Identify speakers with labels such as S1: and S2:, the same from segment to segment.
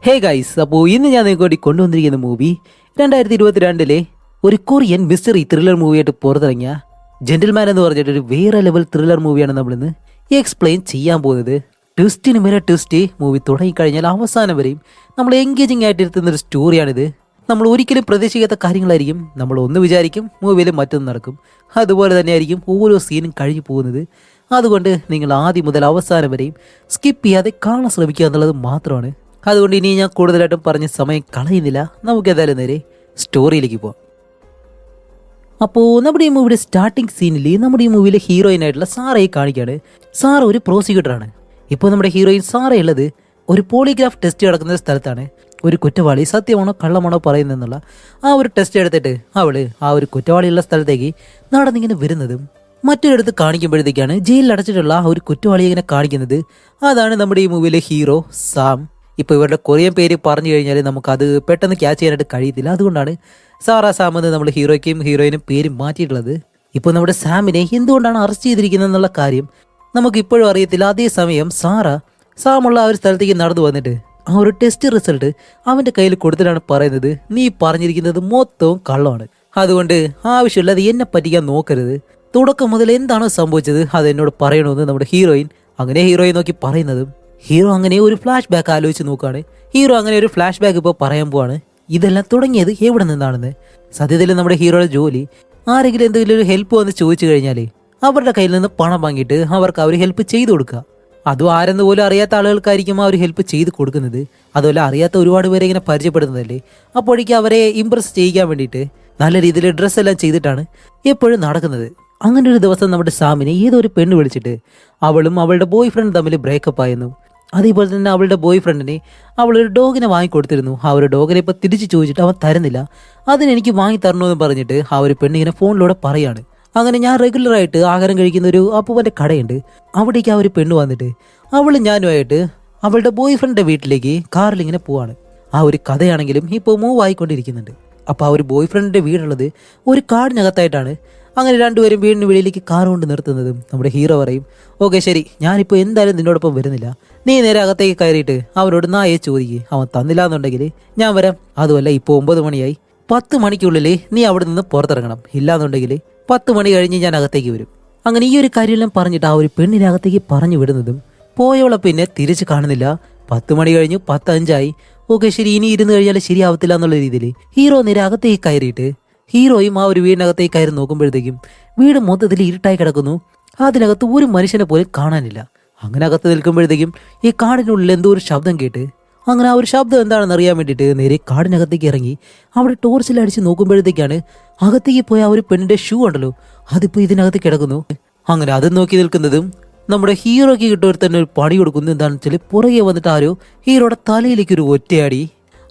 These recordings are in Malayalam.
S1: ഹേ ഗൈസ്, അപ്പോൾ ഇന്ന് ഞാൻ നിങ്ങൾക്ക് വേണ്ടി കൊണ്ടുവന്നിരിക്കുന്ന മൂവി 2022 ഒരു കൊറിയൻ മിസ്റ്ററി ത്രില്ലർ മൂവിയായിട്ട് പുറത്തിറങ്ങിയ ജെന്റിൽമാൻ എന്ന് പറഞ്ഞിട്ടൊരു വേറെ ലെവൽ ത്രില്ലർ മൂവിയാണ് നമ്മളിന്ന് എക്സ്പ്ലെയിൻ ചെയ്യാൻ പോകുന്നത്. ട്വിസ്റ്റിന് മേലെ ട്വിസ്റ്റ് മൂവി തുടങ്ങിക്കഴിഞ്ഞാൽ അവസാനം വരെയും നമ്മൾ എൻഗേജിങ് ആയിട്ട് ഇരുത്തുന്ന ഒരു സ്റ്റോറിയാണിത്. നമ്മൾ ഒരിക്കലും പ്രതീക്ഷിക്കാത്ത കാര്യങ്ങളായിരിക്കും. നമ്മൾ ഒന്ന് വിചാരിക്കും, മൂവിയിൽ മറ്റൊന്ന് നടക്കും. അതുപോലെ തന്നെയായിരിക്കും ഓരോ സീനും കഴിഞ്ഞു പോകുന്നത്. അതുകൊണ്ട് നിങ്ങൾ ആദ്യം മുതൽ അവസാനം വരെയും സ്കിപ്പ് ചെയ്യാതെ കാണാൻ ശ്രമിക്കുക എന്നുള്ളത് മാത്രമാണ്. അതുകൊണ്ട് ഇനി ഞാൻ കൂടുതലായിട്ടും പറഞ്ഞ സമയം കളയുന്നില്ല. നമുക്ക് ഏതായാലും നേരെ സ്റ്റോറിയിലേക്ക് പോവാം. അപ്പോൾ നമ്മുടെ ഈ മൂവിയുടെ സ്റ്റാർട്ടിങ് സീനിൽ നമ്മുടെ ഈ മൂവിയിലെ ഹീറോയിനായിട്ടുള്ള സാറയെ കാണിക്കുകയാണ്. സാറ ഒരു പ്രോസിക്യൂട്ടറാണ്. ഇപ്പോൾ നമ്മുടെ ഹീറോയിൻ സാറ ഉള്ളത് ഒരു പോളിഗ്രാഫ് ടെസ്റ്റ് നടക്കുന്ന സ്ഥലത്താണ്. ഒരു കുറ്റവാളി സത്യമാണോ കള്ളമാണോ പറയുന്നതെന്നുള്ള ആ ഒരു ടെസ്റ്റ് എടുത്തിട്ട് അവള് ആ ഒരു കുറ്റവാളിയുള്ള സ്ഥലത്തേക്ക് നടന്നിങ്ങനെ വരുന്നതും മറ്റൊരിടത്ത് കാണിക്കുമ്പോഴത്തേക്കാണ് ജയിലിൽ അടച്ചിട്ടുള്ള ആ ഒരു കുറ്റവാളിയെ ഇങ്ങനെ കാണിക്കുന്നത്. അതാണ് നമ്മുടെ ഈ മൂവിയിലെ ഹീറോ സാം. ഇപ്പോൾ ഇവരുടെ കൊറിയൻ പേര് പറഞ്ഞു കഴിഞ്ഞാൽ നമുക്കത് പെട്ടെന്ന് ക്യാച്ച് ചെയ്യാനായിട്ട് കഴിയത്തില്ല. അതുകൊണ്ടാണ് സാറാ സാം എന്ന് നമ്മൾ ഹീറോയ്ക്കും ഹീറോയിനും പേര് മാറ്റിയിട്ടുള്ളത്. ഇപ്പോൾ നമ്മുടെ സാമിനെ എന്തുകൊണ്ടാണ് അറസ്റ്റ് ചെയ്തിരിക്കുന്നത് എന്നുള്ള കാര്യം നമുക്ക് ഇപ്പോഴും അറിയത്തില്ല. അതേസമയം സാമുള്ള ആ ഒരു സ്ഥലത്തേക്ക് നടന്നു വന്നിട്ട് ആ ഒരു ടെസ്റ്റ് റിസൾട്ട് അവൻ്റെ കയ്യിൽ കൊടുത്തിട്ടാണ് പറയുന്നത്, നീ പറഞ്ഞിരിക്കുന്നത് മൊത്തവും കള്ളമാണ്. അതുകൊണ്ട് ആവശ്യമില്ലാതെ എന്നെ പറ്റിക്കാൻ നോക്കരുത്. തുടക്കം മുതൽ എന്താണോ സംഭവിച്ചത് അത് എന്നോട് പറയണമെന്ന് നമ്മുടെ ഹീറോയിൻ നോക്കി പറയുന്നതും ഹീറോ അങ്ങനെ ഒരു ഫ്ലാഷ് ബാക്ക് ആലോചിച്ച് നോക്കുകയാണ്. ഹീറോ അങ്ങനെ ഒരു ഫ്ലാഷ് ബാക്ക് ഇപ്പോൾ പറയാൻ പോവാണ്. ഇതെല്ലാം തുടങ്ങിയത് എവിടെ നിന്നാണെന്ന്. സത്യത്തിൽ നമ്മുടെ ഹീറോയുടെ ജോലി ആരെങ്കിലും എന്തെങ്കിലും ഒരു ഹെൽപ്പ് വന്ന് ചോദിച്ചു കഴിഞ്ഞാൽ അവരുടെ കയ്യിൽ നിന്ന് പണം വാങ്ങിയിട്ട് അവർക്ക് അവർ ഹെൽപ്പ് ചെയ്തു കൊടുക്കുക. അതും ആരെന്ന് പോലും അറിയാത്ത ആളുകൾക്കായിരിക്കും ആ ഒരു ഹെൽപ്പ് ചെയ്ത് കൊടുക്കുന്നത്. അതുപോലെ അറിയാത്ത ഒരുപാട് പേരെ ഇങ്ങനെ പരിചയപ്പെടുന്നതല്ലേ. അപ്പോഴേക്കും അവരെ ഇംപ്രസ് ചെയ്യിക്കാൻ വേണ്ടിയിട്ട് നല്ല രീതിയിൽ ഡ്രസ്സ് എല്ലാം ചെയ്തിട്ടാണ് എപ്പോഴും നടക്കുന്നത്. അങ്ങനെ ഒരു ദിവസം നമ്മുടെ സാമിനെ ഏതോ ഒരു പെണ്ണ് വിളിച്ചിട്ട് അവളും അവളുടെ ബോയ് ഫ്രണ്ട് തമ്മിൽ ബ്രേക്കപ്പ് ആയിരുന്നു. അതേപോലെ തന്നെ അവളുടെ ബോയ് ഫ്രണ്ടിനെ അവളൊരു ഡോഗിനെ വാങ്ങിക്കൊടുത്തിരുന്നു. ആ ഒരു ഡോഗിനെ ഇപ്പോൾ തിരിച്ച് ചോദിച്ചിട്ട് അവൻ തരുന്നില്ല. അതിനെനിക്ക് വാങ്ങി തരണമെന്ന് പറഞ്ഞിട്ട് ആ ഒരു പെണ്ണിങ്ങനെ ഫോണിലൂടെ പറയാണ്. അങ്ങനെ ഞാൻ റെഗുലറായിട്ട് ആഹാരം കഴിക്കുന്ന ഒരു അപ്പൂപ്പൻ്റെ കടയുണ്ട്. അവിടേക്ക് ആ ഒരു പെണ്ണ് വന്നിട്ട് അവളും ഞാനുമായിട്ട് അവളുടെ ബോയ് ഫ്രണ്ടിൻ്റെ വീട്ടിലേക്ക് കാറിൽ ഇങ്ങനെ പോവാണ്. ആ ഒരു കഥയാണെങ്കിലും ഇപ്പോൾ മൂവ് ആയിക്കൊണ്ടിരിക്കുന്നുണ്ട്. അപ്പോൾ ആ ഒരു ബോയ് ഫ്രണ്ടിൻ്റെ വീടുള്ളത് ഒരു കാടിനകത്തായിട്ടാണ്. അങ്ങനെ രണ്ടുപേരും വീടിന് വെളിയിലേക്ക് കാർ കൊണ്ട് നിർത്തുന്നതും നമ്മുടെ ഹീറോ പറയും, ഓക്കെ ശരി, ഞാനിപ്പോൾ എന്തായാലും നിന്നോടൊപ്പം വരുന്നില്ല. നീ നേരെ അകത്തേക്ക് കയറിയിട്ട് അവനോട് നായെ ചോദിക്കുക. അവൻ തന്നില്ല എന്നുണ്ടെങ്കിൽ ഞാൻ വരാം. അതുമല്ല ഇപ്പോൾ 9 മണിയായി. 10 മണിക്കുള്ളിൽ നീ അവിടെ നിന്ന് പുറത്തിറങ്ങണം. ഇല്ലാന്നുണ്ടെങ്കിൽ 10 മണി കഴിഞ്ഞ് ഞാൻ അകത്തേക്ക് വരും. അങ്ങനെ ഈ ഒരു കാര്യമെല്ലാം പറഞ്ഞിട്ട് ആ ഒരു പെണ്ണിനെ അകത്തേക്ക് പറഞ്ഞു വിടുന്നതും പോയോളെ പിന്നെ തിരിച്ച് കാണുന്നില്ല. 10 മണി കഴിഞ്ഞു, 10:05. ഓക്കെ ശരി, ഇനി ഇരുന്ന് കഴിഞ്ഞാൽ ശരിയാവത്തില്ല എന്നുള്ള രീതിയിൽ ഹീറോ നേരെ അകത്തേക്ക് കയറിയിട്ട് ഹീറോയും ആ ഒരു വീടിനകത്തേക്ക് കയറി നോക്കുമ്പോഴത്തേക്കും വീട് മൊത്തത്തിൽ ഇരുട്ടായി കിടക്കുന്നു. അതിനകത്ത് ഒരു മനുഷ്യനെ പോലും കാണാനില്ല. അങ്ങനെ അകത്ത് നിൽക്കുമ്പോഴത്തേക്കും ഈ കാടിനുള്ളിൽ എന്തോ ഒരു ശബ്ദം കേട്ട് അങ്ങനെ ആ ഒരു ശബ്ദം എന്താണെന്ന് അറിയാൻ വേണ്ടിയിട്ട് നേരെ കാടിനകത്തേക്ക് ഇറങ്ങി അവിടെ ടോർച്ചിൽ അടിച്ച് നോക്കുമ്പോഴത്തേക്കാണ് അകത്തേക്ക് പോയ ആ ഒരു പെണ്ണിന്റെ ഷൂ ഉണ്ടല്ലോ അതിപ്പോൾ ഇതിനകത്ത് കിടക്കുന്നു. അങ്ങനെ അത് നോക്കി നിൽക്കുന്നതും നമ്മുടെ ഹീറോയ്ക്ക് കിട്ടുമ്പോൾ തന്നെ ഒരു പണി കൊടുക്കുന്നു. എന്താണെന്ന് വെച്ചാൽ പുറകെ വന്നിട്ട് ആരോ ഹീറോയുടെ തലയിലേക്ക് ഒരു ഒറ്റയാടി.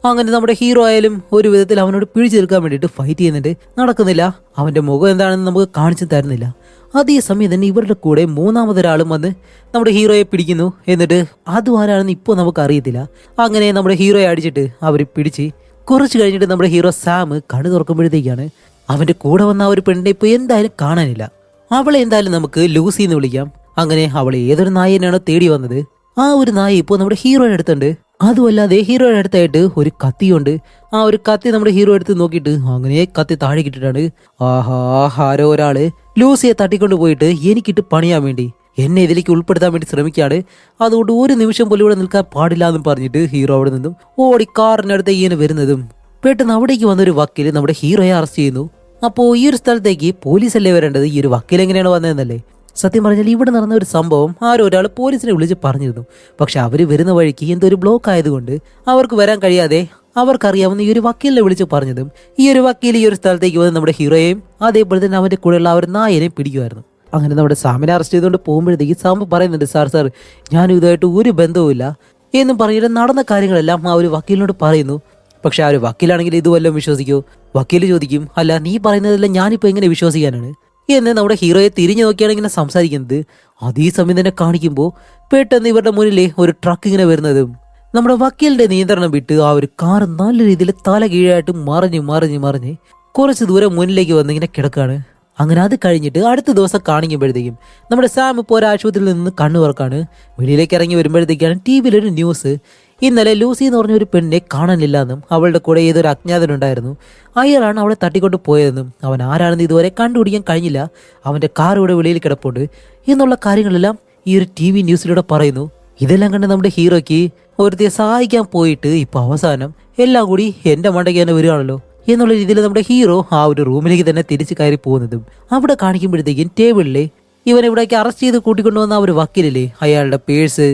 S1: അങ്ങനെ നമ്മുടെ ഹീറോ ആയാലും ഒരു വിധത്തിൽ അവനോട് പിടിച്ചു നിൽക്കാൻ വേണ്ടിയിട്ട് ഫൈറ്റ് ചെയ്യുന്നുണ്ട്. നടക്കുന്നില്ല. അവൻ്റെ മുഖം എന്താണെന്ന് നമുക്ക് കാണിച്ചു തരുന്നില്ല. അതേസമയം തന്നെ ഇവരുടെ കൂടെ മൂന്നാമതൊരാളും വന്ന് നമ്മുടെ ഹീറോയെ പിടിക്കുന്നു. എന്നിട്ട് അതും ആരാണെന്ന് ഇപ്പോൾ നമുക്ക് അറിയത്തില്ല. അങ്ങനെ നമ്മുടെ ഹീറോയെ അടിച്ചിട്ട് അവർ പിടിച്ച് കുറച്ച് കഴിഞ്ഞിട്ട് നമ്മുടെ ഹീറോ സാം കണ്ണു തുറക്കുമ്പോഴത്തേക്കാണ് അവൻ്റെ കൂടെ വന്ന ആ ഒരു പെണ്ണിനെ ഇപ്പോൾ എന്തായാലും കാണാനില്ല. അവളെ എന്തായാലും നമുക്ക് ലൂസി എന്ന് വിളിക്കാം. അങ്ങനെ അവളെ ഏതൊരു നായനാണോ തേടി വന്നത് ആ ഒരു നായ ഇപ്പോൾ നമ്മുടെ ഹീറോയുടെ അടുത്തുണ്ട്. അതുമല്ലാതെ ഹീറോയുടെ അടുത്തായിട്ട് ഒരു കത്തിയുണ്ട്. ആ ഒരു കത്തി നമ്മുടെ ഹീറോ എടുത്ത് നോക്കിയിട്ട് അങ്ങനെ കത്തി താഴെ കിട്ടിട്ടാണ് ആരോ ഒരാള് ലൂസിയെ തട്ടിക്കൊണ്ട് പോയിട്ട് എനിക്കിട്ട് പണിയാൻ വേണ്ടി എന്നെ ഇതിലേക്ക് ഉൾപ്പെടുത്താൻ വേണ്ടി ശ്രമിക്കുകയാണ്. അതുകൊണ്ട് ഒരു നിമിഷം പോലും ഇവിടെ നിൽക്കാൻ പാടില്ല എന്ന് പറഞ്ഞിട്ട് ഹീറോ അവിടെ നിന്നും ഓടി കാറിനടുത്തേക്ക് ഇങ്ങനെ വരുന്നതും പെട്ടെന്ന് അവിടേക്ക് വന്നൊരു വക്കീൽ നമ്മുടെ ഹീറോയെ അറസ്റ്റ് ചെയ്യുന്നു. അപ്പോൾ ഈ ഒരു സ്ഥലത്തേക്ക് പോലീസല്ലേ വരേണ്ടത്, ഈ ഒരു വക്കീൽ എങ്ങനെയാണ് വന്നതെന്നല്ലേ. സത്യം പറഞ്ഞാൽ ഇവിടെ നടന്ന ഒരു സംഭവം ആരോ ഒരാൾ പോലീസിനെ വിളിച്ച് പറഞ്ഞിരുന്നു. പക്ഷെ അവർ വരുന്ന വഴിക്ക് എന്തോ ഒരു ബ്ലോക്ക് ആയതുകൊണ്ട് അവർക്ക് വരാൻ കഴിയാതെ അവർക്കറിയാവുന്ന ഈ ഒരു വക്കീലിനെ വിളിച്ച് പറഞ്ഞതും ഈ ഒരു വക്കീൽ ഈ ഒരു സ്ഥലത്തേക്ക് വന്ന് നമ്മുടെ ഹീറോയെയും അതേപോലെ തന്നെ അവൻ്റെ കൂടെയുള്ള ആ ഒരു നായനെയും പിടിക്കുമായിരുന്നു. അങ്ങനെ നമ്മുടെ സാമിനെ അറസ്റ്റ് ചെയ്തുകൊണ്ട് പോകുമ്പോഴത്തേക്ക് സാമ്പ് പറയുന്നുണ്ട്, സാർ ഞാനും ഇതുമായിട്ട് ഒരു ബന്ധവുമില്ല എന്നും പറഞ്ഞിട്ട് നടന്ന കാര്യങ്ങളെല്ലാം ആ ഒരു വക്കീലിനോട് പറയുന്നു. പക്ഷെ ആ ഒരു വക്കീലാണെങ്കിൽ ഇതുവല്ലതും വിശ്വസിക്കുമോ? വക്കീൽ ചോദിക്കും, അല്ല നീ പറയുന്നതെല്ലാം ഞാനിപ്പോൾ എങ്ങനെ വിശ്വസിക്കാനാണ് എന്ന് നമ്മുടെ ഹീറോയെ തിരിഞ്ഞു നോക്കിയാണ് ഇങ്ങനെ സംസാരിക്കുന്നത്. അതേ സമയം തന്നെ കാണിക്കുമ്പോൾ പെട്ടെന്ന് ഇവരുടെ മുന്നിലെ ഒരു ട്രക്ക് ഇങ്ങനെ വരുന്നതും നമ്മുടെ വക്കീലിന്റെ നിയന്ത്രണം വിട്ട് ആ ഒരു കാർ നല്ല രീതിയിൽ തല കീഴായിട്ട് മറിഞ്ഞ് കുറച്ച് ദൂരം മുന്നിലേക്ക് വന്ന് ഇങ്ങനെ കിടക്കാണ്. അങ്ങനെ അത് കഴിഞ്ഞിട്ട് അടുത്ത ദിവസം കാണിക്കുമ്പോഴത്തേക്കും നമ്മുടെ സാം ഇപ്പോൾ ഒരു ആശുപത്രിയിൽ നിന്ന് കണ്ണു തുറക്കാണ്. വെളിയിലേക്ക് ഇറങ്ങി വരുമ്പോഴത്തേക്കാണ് ടി വിയിലൊരു ന്യൂസ് ഇന്നലെ ലൂസി എന്ന് പറഞ്ഞ ഒരു പെണ്ണിനെ കാണാനില്ലെന്നും അവളുടെ കൂടെ ഏതൊരു അജ്ഞാതനുണ്ടായിരുന്നു, അയാളാണ് അവളെ തട്ടിക്കൊണ്ട് പോയതെന്നും അവൻ ആരാണെന്ന് ഇതുവരെ കണ്ടുപിടിക്കാൻ കഴിഞ്ഞില്ല, അവന്റെ കാർ ഇവിടെ വെളിയിൽ കിടപ്പുണ്ട് എന്നുള്ള കാര്യങ്ങളെല്ലാം ഈ ഒരു TV ന്യൂസിലൂടെ പറയുന്നു. ഇതെല്ലാം കണ്ട് നമ്മുടെ ഹീറോയ്ക്ക് ഒരുത്തിയെ സഹായിക്കാൻ പോയിട്ട് ഇപ്പൊ അവസാനം എല്ലാം കൂടി എന്റെ മണ്ടയ്ക്ക് തന്നെ വരികയാണല്ലോ എന്നുള്ള രീതിയിൽ നമ്മുടെ ഹീറോ ആ ഒരു റൂമിലേക്ക് തന്നെ തിരിച്ചു കയറി പോകുന്നതും അവിടെ കാണിക്കുമ്പോഴത്തേക്കും ടേബിളിലെ ഇവൻ ഇവിടേക്ക് അറസ്റ്റ് ചെയ്ത് കൂട്ടിക്കൊണ്ടുവന്ന ആ ഒരു വക്കീലില്ലേ, അയാളുടെ പേഴ്സ്,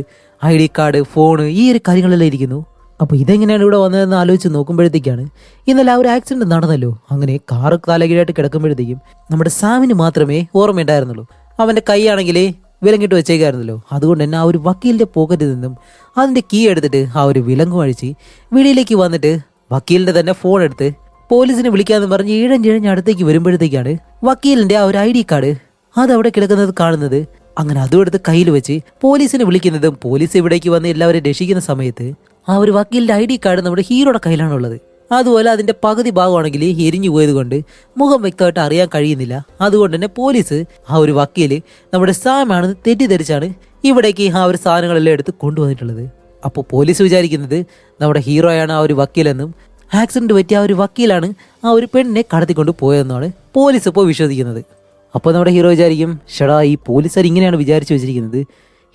S1: ID കാർഡ്, ഫോണ്, ഈ ഒരു കാര്യങ്ങളെല്ലാം ഇരിക്കുന്നു. അപ്പോൾ ഇതെങ്ങനെയാണ് ഇവിടെ വന്നതെന്ന് ആലോചിച്ച് നോക്കുമ്പോഴത്തേക്കാണ് ഇന്നലെ ആ ഒരു ആക്സിഡന്റ് നടന്നല്ലോ. അങ്ങനെ കാറ് തലകീഴായിട്ട് കിടക്കുമ്പോഴത്തേക്കും നമ്മുടെ സാമിന് മാത്രമേ ഓർമ്മയുണ്ടായിരുന്നുള്ളൂ. അവന്റെ കൈയാണെങ്കിൽ വിലങ്ങിട്ട് വെച്ചേക്കായിരുന്നല്ലോ. അതുകൊണ്ട് തന്നെ ആ ഒരു വക്കീലിന്റെ പോക്കറ്റിൽ നിന്നും അതിന്റെ കീ എടുത്തിട്ട് ആ ഒരു വിലങ്ങും അഴിച്ച് വെളിയിലേക്ക് വന്നിട്ട് വക്കീലിന്റെ തന്നെ ഫോൺ എടുത്ത് പോലീസിനെ വിളിക്കാന്ന് പറഞ്ഞ് ഇഴഞ്ഞിഴഞ്ഞ് അടുത്തേക്ക് വരുമ്പോഴത്തേക്കാണ് വക്കീലിന്റെ ആ ഒരു ID കാർഡ് അത് അവിടെ കിടക്കുന്നത് കാണുന്നത്. അങ്ങനെ അതും എടുത്ത് കയ്യിൽ വെച്ച് പോലീസിനെ വിളിക്കുന്നതും പോലീസ് ഇവിടേക്ക് വന്ന് എല്ലാവരും രക്ഷിക്കുന്ന സമയത്ത് ആ ഒരു വക്കീലിന്റെ ID കാർഡ് നമ്മുടെ ഹീറോയുടെ കയ്യിലാണുള്ളത്. അതുപോലെ അതിന്റെ പകുതി ഭാഗമാണെങ്കിൽ എരിഞ്ഞു പോയത് കൊണ്ട് മുഖം വ്യക്തമായിട്ട് അറിയാൻ കഴിയുന്നില്ല. അതുകൊണ്ട് തന്നെ പോലീസ് ആ ഒരു വക്കീല് നമ്മുടെ സാമാണെന്ന് തെറ്റിദ്ധരിച്ചാണ് ഇവിടേക്ക് ആ ഒരു സാധനങ്ങളെല്ലാം എടുത്ത് കൊണ്ടുവന്നിട്ടുള്ളത്. അപ്പോൾ പോലീസ് വിചാരിക്കുന്നത് നമ്മുടെ ഹീറോയാണ് ആ ഒരു വക്കീലെന്നും ആക്സിഡന്റ് പറ്റിയ ആ ഒരു വക്കീലാണ് ആ ഒരു പെണ്ണിനെ കടത്തിക്കൊണ്ട് പോയതെന്നാണ് പോലീസ് ഇപ്പോൾ വിശ്വസിക്കുന്നത്. അപ്പോൾ നമ്മുടെ ഹീറോ വിചാരിക്കും, ഷടാ ഈ പോലീസുകാർ ഇങ്ങനെയാണ് വിചാരിച്ചു വെച്ചിരിക്കുന്നത്,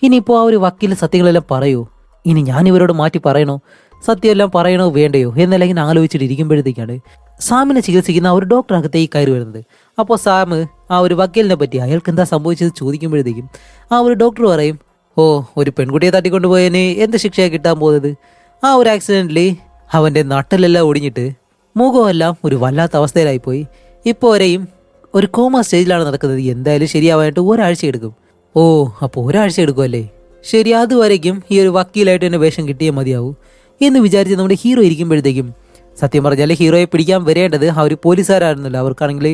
S1: ഇനിയിപ്പോൾ ആ ഒരു വക്കീൽ സത്യങ്ങളെല്ലാം പറയൂ, ഇനി ഞാൻ ഇവരോട് മാറ്റി പറയണോ, സത്യമെല്ലാം പറയണോ വേണ്ടയോ എന്നെല്ലാം ഇങ്ങനെ ആലോചിച്ചിട്ട് ഇരിക്കുമ്പോഴത്തേക്കാണ് സാമിനെ ചികിത്സിക്കുന്ന ആ ഒരു ഡോക്ടർ അകത്തേക്ക് കയറി വരുന്നത്. അപ്പോൾ സാം ആ ഒരു വക്കീലിനെ പറ്റി അയാൾക്ക് എന്താ സംഭവിച്ചത് ചോദിക്കുമ്പോഴത്തേക്കും ആ ഒരു ഡോക്ടർ പറയും, ഓ ഒരു പെൺകുട്ടിയെ തട്ടിക്കൊണ്ട് പോയതിന് എന്ത് ശിക്ഷയാണ് കിട്ടാൻ പോകുന്നത്, ആ ഒരു ആക്സിഡന്റിൽ അവൻ്റെ നട്ടലെല്ലാം ഒടിഞ്ഞിട്ട് മുഖമെല്ലാം ഒരു വല്ലാത്ത അവസ്ഥയിലായിപ്പോയി, ഇപ്പോൾ വരെയും ഒരു കോമ സ്റ്റേജിലാണ് നടക്കുന്നത്, എന്തായാലും ശരിയാവാനായിട്ട് ഒരാഴ്ച എടുക്കും. ഓ അപ്പോൾ ഒരാഴ്ച എടുക്കുമല്ലേ, ശരി അതുവരേക്കും ഈ ഒരു വക്കീലായിട്ട് തന്നെ വേഷം കിട്ടിയേ മതിയാവൂ എന്ന് വിചാരിച്ച് നമ്മുടെ ഹീറോ ഇരിക്കുമ്പോഴത്തേക്കും സത്യം പറഞ്ഞാൽ ഹീറോയെ പിടിക്കാൻ വരേണ്ടത് ആ ഒരു പോലീസുകാരായിരുന്നല്ലോ. അവർക്കാണെങ്കിൽ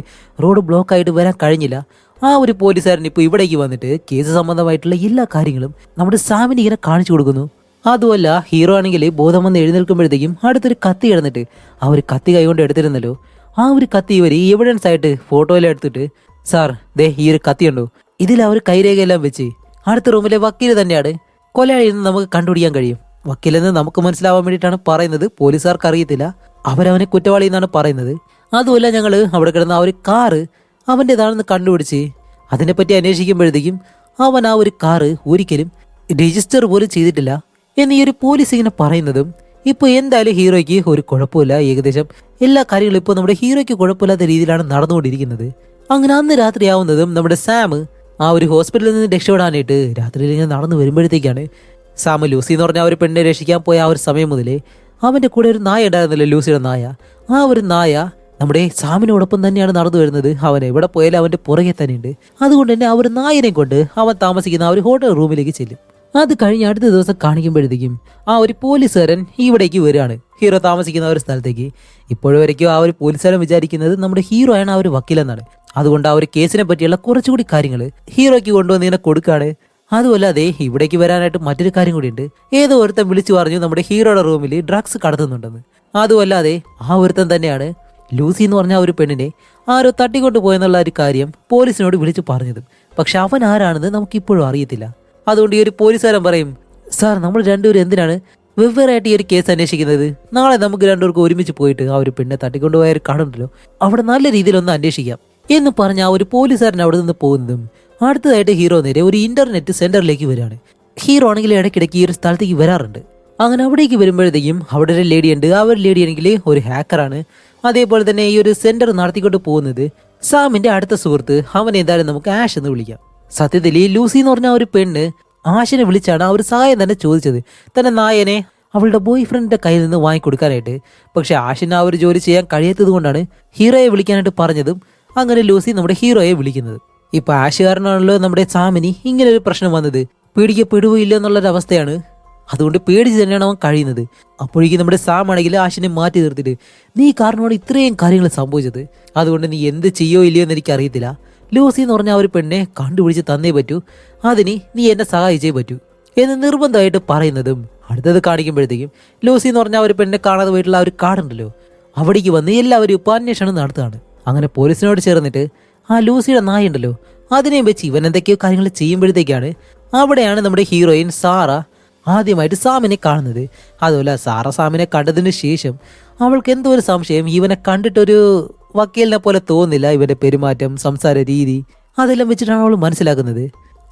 S1: റോഡ് ബ്ലോക്ക് ആയിട്ട് വരാൻ കഴിഞ്ഞില്ല. ആ ഒരു പോലീസുകാരൻ ഇപ്പോൾ ഇവിടേക്ക് വന്നിട്ട് കേസ് സംബന്ധമായിട്ടുള്ള എല്ലാ കാര്യങ്ങളും നമ്മുടെ സാമിന് ഇങ്ങനെ കാണിച്ചു കൊടുക്കുന്നു. അതുമല്ല ഹീറോ ആണെങ്കിൽ ബോധം വന്ന് എഴുന്നേൽക്കുമ്പോഴത്തേക്കും അടുത്തൊരു കത്തി കിടന്നിട്ട് ആ ഒരു കത്തി കൈകൊണ്ട് എടുത്തിരുന്നല്ലോ, ആ ഒരു കത്തി ഇവർ എവിഡൻസ് ആയിട്ട് ഫോട്ടോയിലെല്ലാം എടുത്തിട്ട്, സാർ ദേ ഈ ഒരു കത്തി ഉണ്ടോ, ഇതിൽ ആ ഒരു കൈരേഖയെല്ലാം വെച്ച് അടുത്ത റൂമിലെ വക്കീൽ തന്നെയാണ് കൊലയാളിയിൽ നിന്ന് നമുക്ക് കണ്ടുപിടിക്കാൻ കഴിയും. വക്കീലെന്ന് നമുക്ക് മനസ്സിലാവാൻ വേണ്ടിയിട്ടാണ് പറയുന്നത്, പോലീസുകാർക്ക് അറിയത്തില്ല, അവരവനെ കുറ്റവാളി എന്നാണ് പറയുന്നത്. അതുമല്ല ഞങ്ങൾ അവിടെ കിടന്ന ആ ഒരു കാറ് അവൻ്റെതാണെന്ന് കണ്ടുപിടിച്ച് അതിനെപ്പറ്റി അന്വേഷിക്കുമ്പോഴത്തേക്കും അവൻ ആ ഒരു കാറ് ഒരിക്കലും രജിസ്റ്റർ പോലും ചെയ്തിട്ടില്ല എന്ന് ഈ ഒരു പോലീസ് ഇങ്ങനെ പറയുന്നതും ഇപ്പോൾ എന്തായാലും ഹീറോയ്ക്ക് ഒരു കുഴപ്പമില്ല, ഏകദേശം എല്ലാ കാര്യങ്ങളും ഇപ്പോൾ നമ്മുടെ ഹീറോയ്ക്ക് കുഴപ്പമില്ലാത്ത രീതിയിലാണ് നടന്നുകൊണ്ടിരിക്കുന്നത്. അങ്ങനെ അന്ന് രാത്രിയാവുന്നതും നമ്മുടെ സാം ആ ഒരു ഹോസ്പിറ്റലിൽ നിന്ന് രക്ഷപ്പെടാനായിട്ട് രാത്രിയിൽ ഇങ്ങനെ നടന്നു വരുമ്പോഴത്തേക്കാണ് സാം ലൂസി എന്ന് പറഞ്ഞ ആ ഒരു പെണ്ണിനെ രക്ഷിക്കാൻ പോയ ആ ഒരു സമയം മുതലേ അവൻ്റെ കൂടെ ഒരു നായ ഉണ്ടായിരുന്നല്ലോ, ലൂസിയുടെ നായ. ആ ഒരു നായ നമ്മുടെ സാമിനോടൊപ്പം തന്നെയാണ് നടന്നു വരുന്നത്. അവൻ എവിടെ പോയാലും അവൻ്റെ പുറകെ തന്നെയുണ്ട്. അതുകൊണ്ട് തന്നെ ആ ഒരു നായനെ കൊണ്ട് അവൻ താമസിക്കുന്ന ആ ഒരു ഹോട്ടൽ റൂമിലേക്ക് ചെല്ലും. അത് കഴിഞ്ഞ് അടുത്ത ദിവസം കാണിക്കുമ്പോഴത്തേക്കും ആ ഒരു പോലീസുകാരൻ ഇവിടേക്ക് വരികയാണ്, ഹീറോ താമസിക്കുന്ന ആ ഒരു സ്ഥലത്തേക്ക്. ഇപ്പോഴവരേക്കും ആ ഒരു പോലീസുകാരൻ വിചാരിക്കുന്നത് നമ്മുടെ ഹീറോ ആണ് ആ ഒരു വക്കീലെന്നാണ്. അതുകൊണ്ട് ആ ഒരു കേസിനെ പറ്റിയുള്ള കുറച്ചുകൂടി കാര്യങ്ങൾ ഹീറോയ്ക്ക് കൊണ്ടുവന്ന് ഇങ്ങനെ കൊടുക്കുകയാണ്. അതുമല്ലാതെ ഇവിടേക്ക് വരാനായിട്ട് മറ്റൊരു കാര്യം കൂടിയുണ്ട്. ഏതോ ഒരുത്തൻ വിളിച്ചു പറഞ്ഞു നമ്മുടെ ഹീറോയുടെ റൂമിൽ ഡ്രഗ്സ് കടത്തുന്നുണ്ടെന്ന്. അതുമല്ലാതെ ആ ഒരുത്തൻ തന്നെയാണ് ലൂസി എന്ന് പറഞ്ഞ ആ ഒരു പെണ്ണിനെ ആരോ തട്ടിക്കൊണ്ട് പോയെന്നുള്ള ഒരു കാര്യം പോലീസിനോട് വിളിച്ചു പറഞ്ഞതും. പക്ഷെ അവൻ ആരാണെന്ന് നമുക്കിപ്പോഴും അറിയത്തില്ല. അതുകൊണ്ട് ഈ ഒരു പോലീസുകാരൻ പറയും, സാർ നമ്മൾ രണ്ടുപേരും എന്തിനാണ് വെവ്വേറായിട്ട് ഈ ഒരു കേസ് അന്വേഷിക്കുന്നത്, നാളെ നമുക്ക് രണ്ടുപേർക്കും ഒരുമിച്ച് പോയിട്ട് ആ ഒരു പെണ്ണെ തട്ടിക്കൊണ്ടുപോയ ഒരു കടണ്ടല്ലോ അവിടെ നല്ല രീതിയിലൊന്ന് അന്വേഷിക്കാം എന്ന് പറഞ്ഞ ആ ഒരു പോലീസുകാരൻ അവിടെ നിന്ന് പോകുന്നതും അടുത്തതായിട്ട് ഹീറോ നേരെ ഒരു ഇന്റർനെറ്റ് സെന്ററിലേക്ക് വരികയാണ്. ഹീറോ ആണെങ്കിൽ ഇടയ്ക്കിടയ്ക്ക് ഈ ഒരു സ്ഥലത്തേക്ക് വരാറുണ്ട്. അങ്ങനെ അവിടേക്ക് വരുമ്പോഴത്തേക്കും അവിടെ ഒരു ലേഡി ഉണ്ട്. ആ ഒരു ലേഡി ആണെങ്കിൽ ഒരു ഹാക്കറാണ്. അതേപോലെ തന്നെ ഈ ഒരു സെന്റർ നടത്തിക്കൊണ്ട് പോകുന്നത് സാമിന്റെ അടുത്ത സുഹൃത്ത്, അവൻ എന്തായാലും നമുക്ക് ആഷ് എന്ന് വിളിക്കാം. സത്യത്തിൽ ഈ ലൂസി എന്ന് പറഞ്ഞ ഒരു പെണ്ണ് ആഷിനെ വിളിച്ചാണ് ആ ഒരു സഹായം തന്നെ ചോദിച്ചത്, തന്റെ നായനെ അവളുടെ ബോയ് ഫ്രണ്ടിന്റെ കയ്യിൽ നിന്ന് വാങ്ങിക്കൊടുക്കാനായിട്ട്. പക്ഷെ ആഷിന് ആ ഒരു ജോലി ചെയ്യാൻ കഴിയാത്തത് കൊണ്ടാണ് ഹീറോയെ വിളിക്കാനായിട്ട് പറഞ്ഞതും. അങ്ങനെ ലൂസി നമ്മുടെ ഹീറോയെ വിളിക്കുന്നത്. ഇപ്പൊ ആഷ് കാരണമാണല്ലോ നമ്മുടെ സാമിനി ഇങ്ങനെ ഒരു പ്രശ്നം വന്നത്, പേടിക്കപ്പെടുകയോ ഇല്ല എന്നുള്ളൊരവസ്ഥയാണ്. അതുകൊണ്ട് പേടിച്ച് തന്നെയാണ് അവൻ കഴിയുന്നത്. അപ്പോഴേക്കും നമ്മുടെ സാം ആണെങ്കിൽ ആഷിനെ മാറ്റി നിർത്തിയിട്ട്, നീ കാരണമാണ് ഇത്രയും കാര്യങ്ങൾ സംഭവിച്ചത്, അതുകൊണ്ട് നീ എന്ത് ചെയ്യോ ഇല്ലയോ എന്ന് എനിക്കറിയത്തില്ല, ലൂസി എന്ന് പറഞ്ഞ ആ ഒരു പെണ്ണെ കണ്ടുപിടിച്ച് തന്നേ പറ്റൂ, അതിന് നീ എന്നെ സഹായിച്ചേ പറ്റൂ എന്ന് നിർബന്ധമായിട്ട് പറയുന്നതും അടുത്തത് കാണിക്കുമ്പോഴത്തേക്കും ലൂസി എന്ന് പറഞ്ഞ ആ ഒരു പെണ്ണെ കാണാതെ പോയിട്ടുള്ള ആ ഒരു കാടുണ്ടല്ലോ, അവിടേക്ക് വന്ന് എല്ലാവരും ഇപ്പോൾ അന്വേഷണം നടത്തുകയാണ്. അങ്ങനെ പോലീസിനോട് ചേർന്നിട്ട് ആ ലൂസിയുടെ നായ ഉണ്ടല്ലോ അതിനെയും വെച്ച് ഇവൻ എന്തൊക്കെയോ കാര്യങ്ങൾ ചെയ്യുമ്പോഴത്തേക്കാണ് അവിടെയാണ് നമ്മുടെ ഹീറോയിൻ സാറ ആദ്യമായിട്ട് സാമിനെ കാണുന്നത്. അതുപോലെ സാറ സാമിനെ കണ്ടതിന് ശേഷം അവൾക്ക് എന്തോ ഒരു സംശയം, ഇവനെ കണ്ടിട്ടൊരു വക്കീലിനെ പോലെ തോന്നില്ല, ഇവന്റെ പെരുമാറ്റം, സംസാര രീതി അതെല്ലാം വെച്ചിട്ടാണ് അവൾ മനസ്സിലാക്കുന്നത്.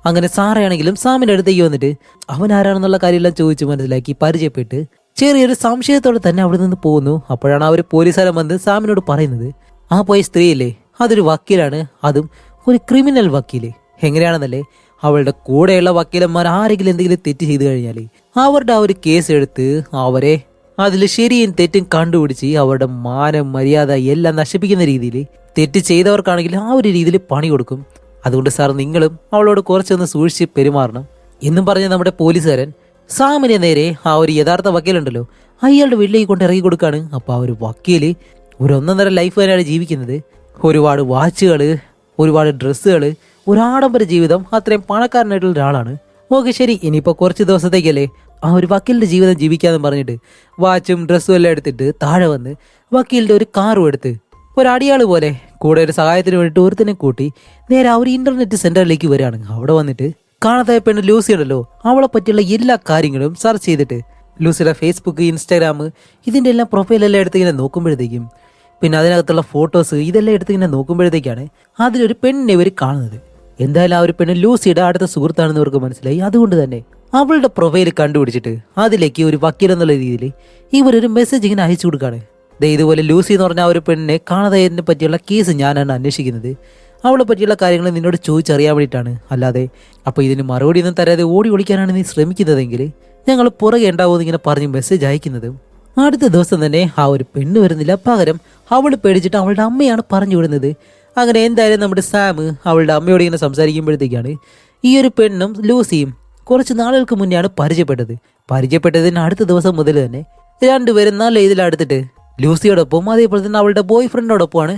S1: അങ്ങനെ സാറയാണെങ്കിലും സാമിന്റെ അടുത്തേക്ക് വന്നിട്ട് അവൻ ആരാണെന്നുള്ള കാര്യമെല്ലാം ചോദിച്ച് മനസ്സിലാക്കി പരിചയപ്പെട്ട് ചെറിയൊരു സംശയത്തോടെ തന്നെ അവിടെ നിന്ന് പോകുന്നു. അപ്പോഴാണ് ആ ഒരു പോലീസുകാരൻ വന്ന് സാമിനോട് പറയുന്നത്, ആ പോയ സ്ത്രീയല്ലേ അതൊരു വക്കീലാണ്, അതും ഒരു ക്രിമിനൽ വക്കീല്. എങ്ങനെയാണെന്നല്ലേ, അവളുടെ കൂടെയുള്ള വക്കീലന്മാർ ആരെങ്കിലും എന്തെങ്കിലും തെറ്റ് ചെയ്തു കഴിഞ്ഞാൽ അവരുടെ ആ ഒരു കേസ് എടുത്ത് അവരെ അതിൽ ശരിയും തെറ്റും കണ്ടുപിടിച്ച് അവരുടെ മാനം മര്യാദ എല്ലാം നശിപ്പിക്കുന്ന രീതിയിൽ തെറ്റ് ചെയ്തവർക്കാണെങ്കിൽ ആ ഒരു രീതിയിൽ പണി കൊടുക്കും. അതുകൊണ്ട് സാർ നിങ്ങളും അവളോട് കുറച്ചൊന്ന് സൂക്ഷിച്ച് പെരുമാറണം എന്നും പറഞ്ഞ് നമ്മുടെ പോലീസുകാരൻ സാമിനെ നേരെ ആ ഒരു യഥാർത്ഥ വക്കീലുണ്ടല്ലോ അയാളുടെ വീട്ടിലേക്ക് കൊണ്ട് ഇറങ്ങി കൊടുക്കാണ്. അപ്പോൾ ആ ഒരു വക്കീല് ഒരു ഒന്നൊന്നര ലൈഫ് തന്നെയാണ് ജീവിക്കുന്നത്. ഒരുപാട് വാച്ചുകൾ, ഒരുപാട് ഡ്രസ്സുകൾ, ഒരു ആഡംബര ജീവിതം, അത്രയും പണക്കാരനായിട്ടുള്ള ഒരാളാണ്. ഓക്കെ ശരി, ഇനിയിപ്പോൾ കുറച്ച് ദിവസത്തേക്കല്ലേ ആ ഒരു വക്കീലിന്റെ ജീവിതം ജീവിക്കാന്ന് പറഞ്ഞിട്ട് വാച്ചും ഡ്രസ്സും എല്ലാം എടുത്തിട്ട് താഴെ വന്ന് വക്കീലിന്റെ ഒരു കാറും എടുത്ത് ഒരടിയാൾ പോലെ കൂടെ ഒരു സഹായത്തിന് വേണ്ടിയിട്ട് ഒരുത്തനെ കൂട്ടി നേരെ ആ ഒരു ഇന്റർനെറ്റ് സെന്ററിലേക്ക് വരികയാണ്. അവിടെ വന്നിട്ട് കാണാതായ പെണ്ണ് ലൂസി ഉണ്ടല്ലോ അവളെ പറ്റിയുള്ള എല്ലാ കാര്യങ്ങളും സെർച്ച് ചെയ്തിട്ട് ലൂസിയുടെ ഫേസ്ബുക്ക്, ഇൻസ്റ്റാഗ്രാം ഇതിൻ്റെ എല്ലാം പ്രൊഫൈലെല്ലാം എടുത്ത് ഇങ്ങനെ നോക്കുമ്പോഴത്തേക്കും, പിന്നെ അതിനകത്തുള്ള ഫോട്ടോസ് ഇതെല്ലാം എടുത്ത് ഇങ്ങനെ നോക്കുമ്പോഴത്തേക്കാണ് അതിലൊരു പെണ്ണിനെ ഇവർ കാണുന്നത്. എന്തായാലും ആ ഒരു പെണ്ണ് ലൂസിയുടെ അടുത്ത സുഹൃത്താണെന്ന് ഇവർക്ക് മനസ്സിലായി. അതുകൊണ്ട് തന്നെ അവളുടെ പ്രൊഫൈൽ കണ്ടുപിടിച്ചിട്ട് അതിലേക്ക് ഒരു വക്കീൽ എന്നുള്ള രീതിയിൽ ഇവരൊരു മെസ്സേജ് ഇങ്ങനെ അയച്ചു കൊടുക്കുകയാണ്. ഇതുപോലെ ലൂസി എന്ന് പറഞ്ഞ ആ ഒരു പെണ്ണിനെ കാണാതായതിനെ പറ്റിയുള്ള കേസ് ഞാനാണ് അന്വേഷിക്കുന്നത്, അവളെ പറ്റിയുള്ള കാര്യങ്ങൾ നിന്നോട് ചോദിച്ചറിയാൻ വേണ്ടിയിട്ടാണ്, അല്ലാതെ അപ്പോൾ ഇതിന് മറുപടി ഒന്നും തരാതെ ഓടി ഒളിക്കാനാണ് നീ ശ്രമിക്കുന്നതെങ്കിൽ ഞങ്ങൾ പുറകെ ഉണ്ടാവുമെന്ന് ഇങ്ങനെ പറഞ്ഞ് മെസ്സേജ് അയക്കുന്നതും. അടുത്ത ദിവസം തന്നെ ആ ഒരു പെണ്ണ് വരുന്നില്ല, പകരം അവൾ പേടിച്ചിട്ട് അവളുടെ അമ്മയാണ് പറഞ്ഞു വിടുന്നത്. അങ്ങനെ എന്തായാലും നമ്മുടെ സാം അവളുടെ അമ്മയോട് ഇങ്ങനെ സംസാരിക്കുമ്പോഴത്തേക്കാണ് ഈ ഒരു പെണ്ണും ലൂസിയും കുറച്ച് നാളുകൾക്ക് മുന്നെയാണ് പരിചയപ്പെട്ടതിന് അടുത്ത ദിവസം മുതൽ തന്നെ രണ്ടുപേരും നല്ല ഇതിലടുത്തിട്ട് ലൂസിയോടൊപ്പം അതേപോലെ തന്നെ അവളുടെ ബോയ് ഫ്രണ്ടിനോടൊപ്പമാണ്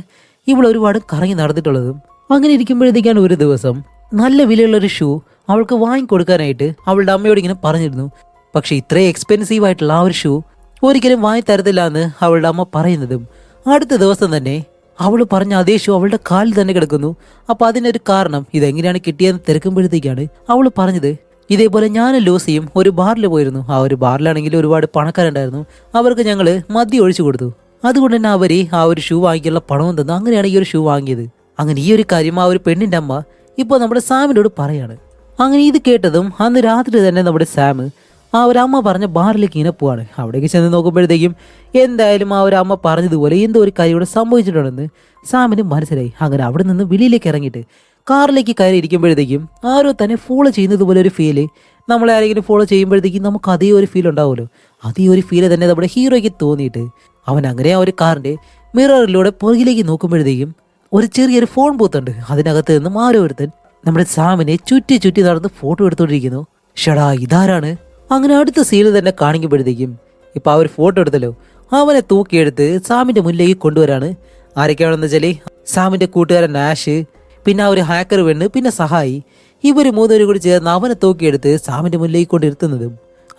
S1: ഇവൾ ഒരുപാട് കറങ്ങി നടന്നിട്ടുള്ളതും. അങ്ങനെ ഇരിക്കുമ്പോഴത്തേക്കാണ് ഒരു ദിവസം നല്ല വിലയുള്ളൊരു ഷൂ അവൾക്ക് വാങ്ങിക്കൊടുക്കാനായിട്ട് അവളുടെ അമ്മയോട് ഇങ്ങനെ പറഞ്ഞിരുന്നു. പക്ഷെ ഇത്രയും എക്സ്പെൻസീവ് ആയിട്ടുള്ള ആ ഒരു ഷൂ ഒരിക്കലും വാങ്ങി തരത്തില്ല എന്ന് അവളുടെ അമ്മ പറയുന്നതും അടുത്ത ദിവസം തന്നെ അവൾ പറഞ്ഞ അതേ ഷൂ അവളുടെ കാലിൽ തന്നെ കിടക്കുന്നു. അപ്പൊ അതിനൊരു കാരണം ഇതെങ്ങനെയാണ് കിട്ടിയതെന്ന് തിരക്കുമ്പോഴത്തേക്കാണ് അവൾ പറഞ്ഞത്, ഇതേപോലെ ഞാനും ലൂസിയും ഒരു ബാറിൽ പോയിരുന്നു. ആ ഒരു ബാറിലാണെങ്കിൽ ഒരുപാട് പണക്കാരുണ്ടായിരുന്നു, അവർക്ക് ഞങ്ങൾ മദ്യം ഒഴിച്ചു കൊടുത്തു. അതുകൊണ്ട് തന്നെ അവർ ആ ഒരു ഷൂ വാങ്ങിക്കാനുള്ള പണവും തന്നു. അങ്ങനെയാണ് ഈ ഒരു ഷൂ വാങ്ങിയത്. അങ്ങനെ ഈ ഒരു കാര്യം ആ ഒരു പെണ്ണിന്റെ അമ്മ ഇപ്പോൾ നമ്മുടെ സാമിനോട് പറയാണ്. അങ്ങനെ ഇത് കേട്ടതും അന്ന് രാത്രി തന്നെ നമ്മുടെ സാം ആ ഒരു അമ്മ പറഞ്ഞ ബാറിലേക്ക് ഇങ്ങനെ പോവാണ്. അവിടേക്ക് ചെന്ന് നോക്കുമ്പോഴത്തേക്കും എന്തായാലും ആ ഒരു അമ്മ പറഞ്ഞതുപോലെ എന്തോ ഒരു കാര്യം ഇവിടെ സംഭവിച്ചിട്ടുണ്ടെന്ന് സാമിന് മനസ്സിലായി. അങ്ങനെ അവിടെ നിന്ന് വെളിയിലേക്ക് ഇറങ്ങിയിട്ട് കാറിലേക്ക് കയറി ഇരിക്കുമ്പോഴത്തേക്കും ആരോ തന്നെ ഫോളോ ചെയ്യുന്നത് പോലെ ഒരു ഫീല്, നമ്മളെ ആരെങ്കിലും ഫോളോ ചെയ്യുമ്പോഴത്തേക്കും നമുക്ക് അതേ ഒരു ഫീൽ ഉണ്ടാവുമല്ലോ, അതേ ഒരു ഫീല് തന്നെ നമ്മുടെ ഹീറോയ്ക്ക് തോന്നിയിട്ട് അവൻ അങ്ങനെ ആ ഒരു കാറിന്റെ മിററിലൂടെ പുറകിലേക്ക് നോക്കുമ്പോഴത്തേക്കും ഒരു ചെറിയൊരു ഫോൺ ബൂത്ത് ഉണ്ട്. അതിനകത്ത് നിന്നും ആരോ ഒരുത്തൻ നമ്മുടെ സാമിനെ ചുറ്റി ചുറ്റി നടന്ന് ഫോട്ടോ എടുത്തോണ്ടിരിക്കുന്നു. ഷടാ ഇതാരാണ്? അങ്ങനെ അടുത്ത സീനിൽ തന്നെ കാണിക്കുമ്പോഴത്തേക്കും ഇപ്പൊ ആ ഒരു ഫോട്ടോ എടുത്തല്ലോ അവനെ തൂക്കിയെടുത്ത് സാമിന്റെ മുന്നിലേക്ക് കൊണ്ടുവരാണ്. ആരൊക്കെയാണെന്ന് വെച്ചാല് സാമിന്റെ കൂട്ടുകാരൻ നാഷ്, പിന്നെ ആ ഒരു ഹാക്കർ പെണ്ണ്, പിന്നെ സഹായി, ഇവര് മൂന്നുപേരും കൂടി ചേർന്ന് അവനെ തൂക്കിയെടുത്ത് സാമിന്റെ മുന്നിലേക്ക് കൊണ്ടിരുത്തുന്നതും.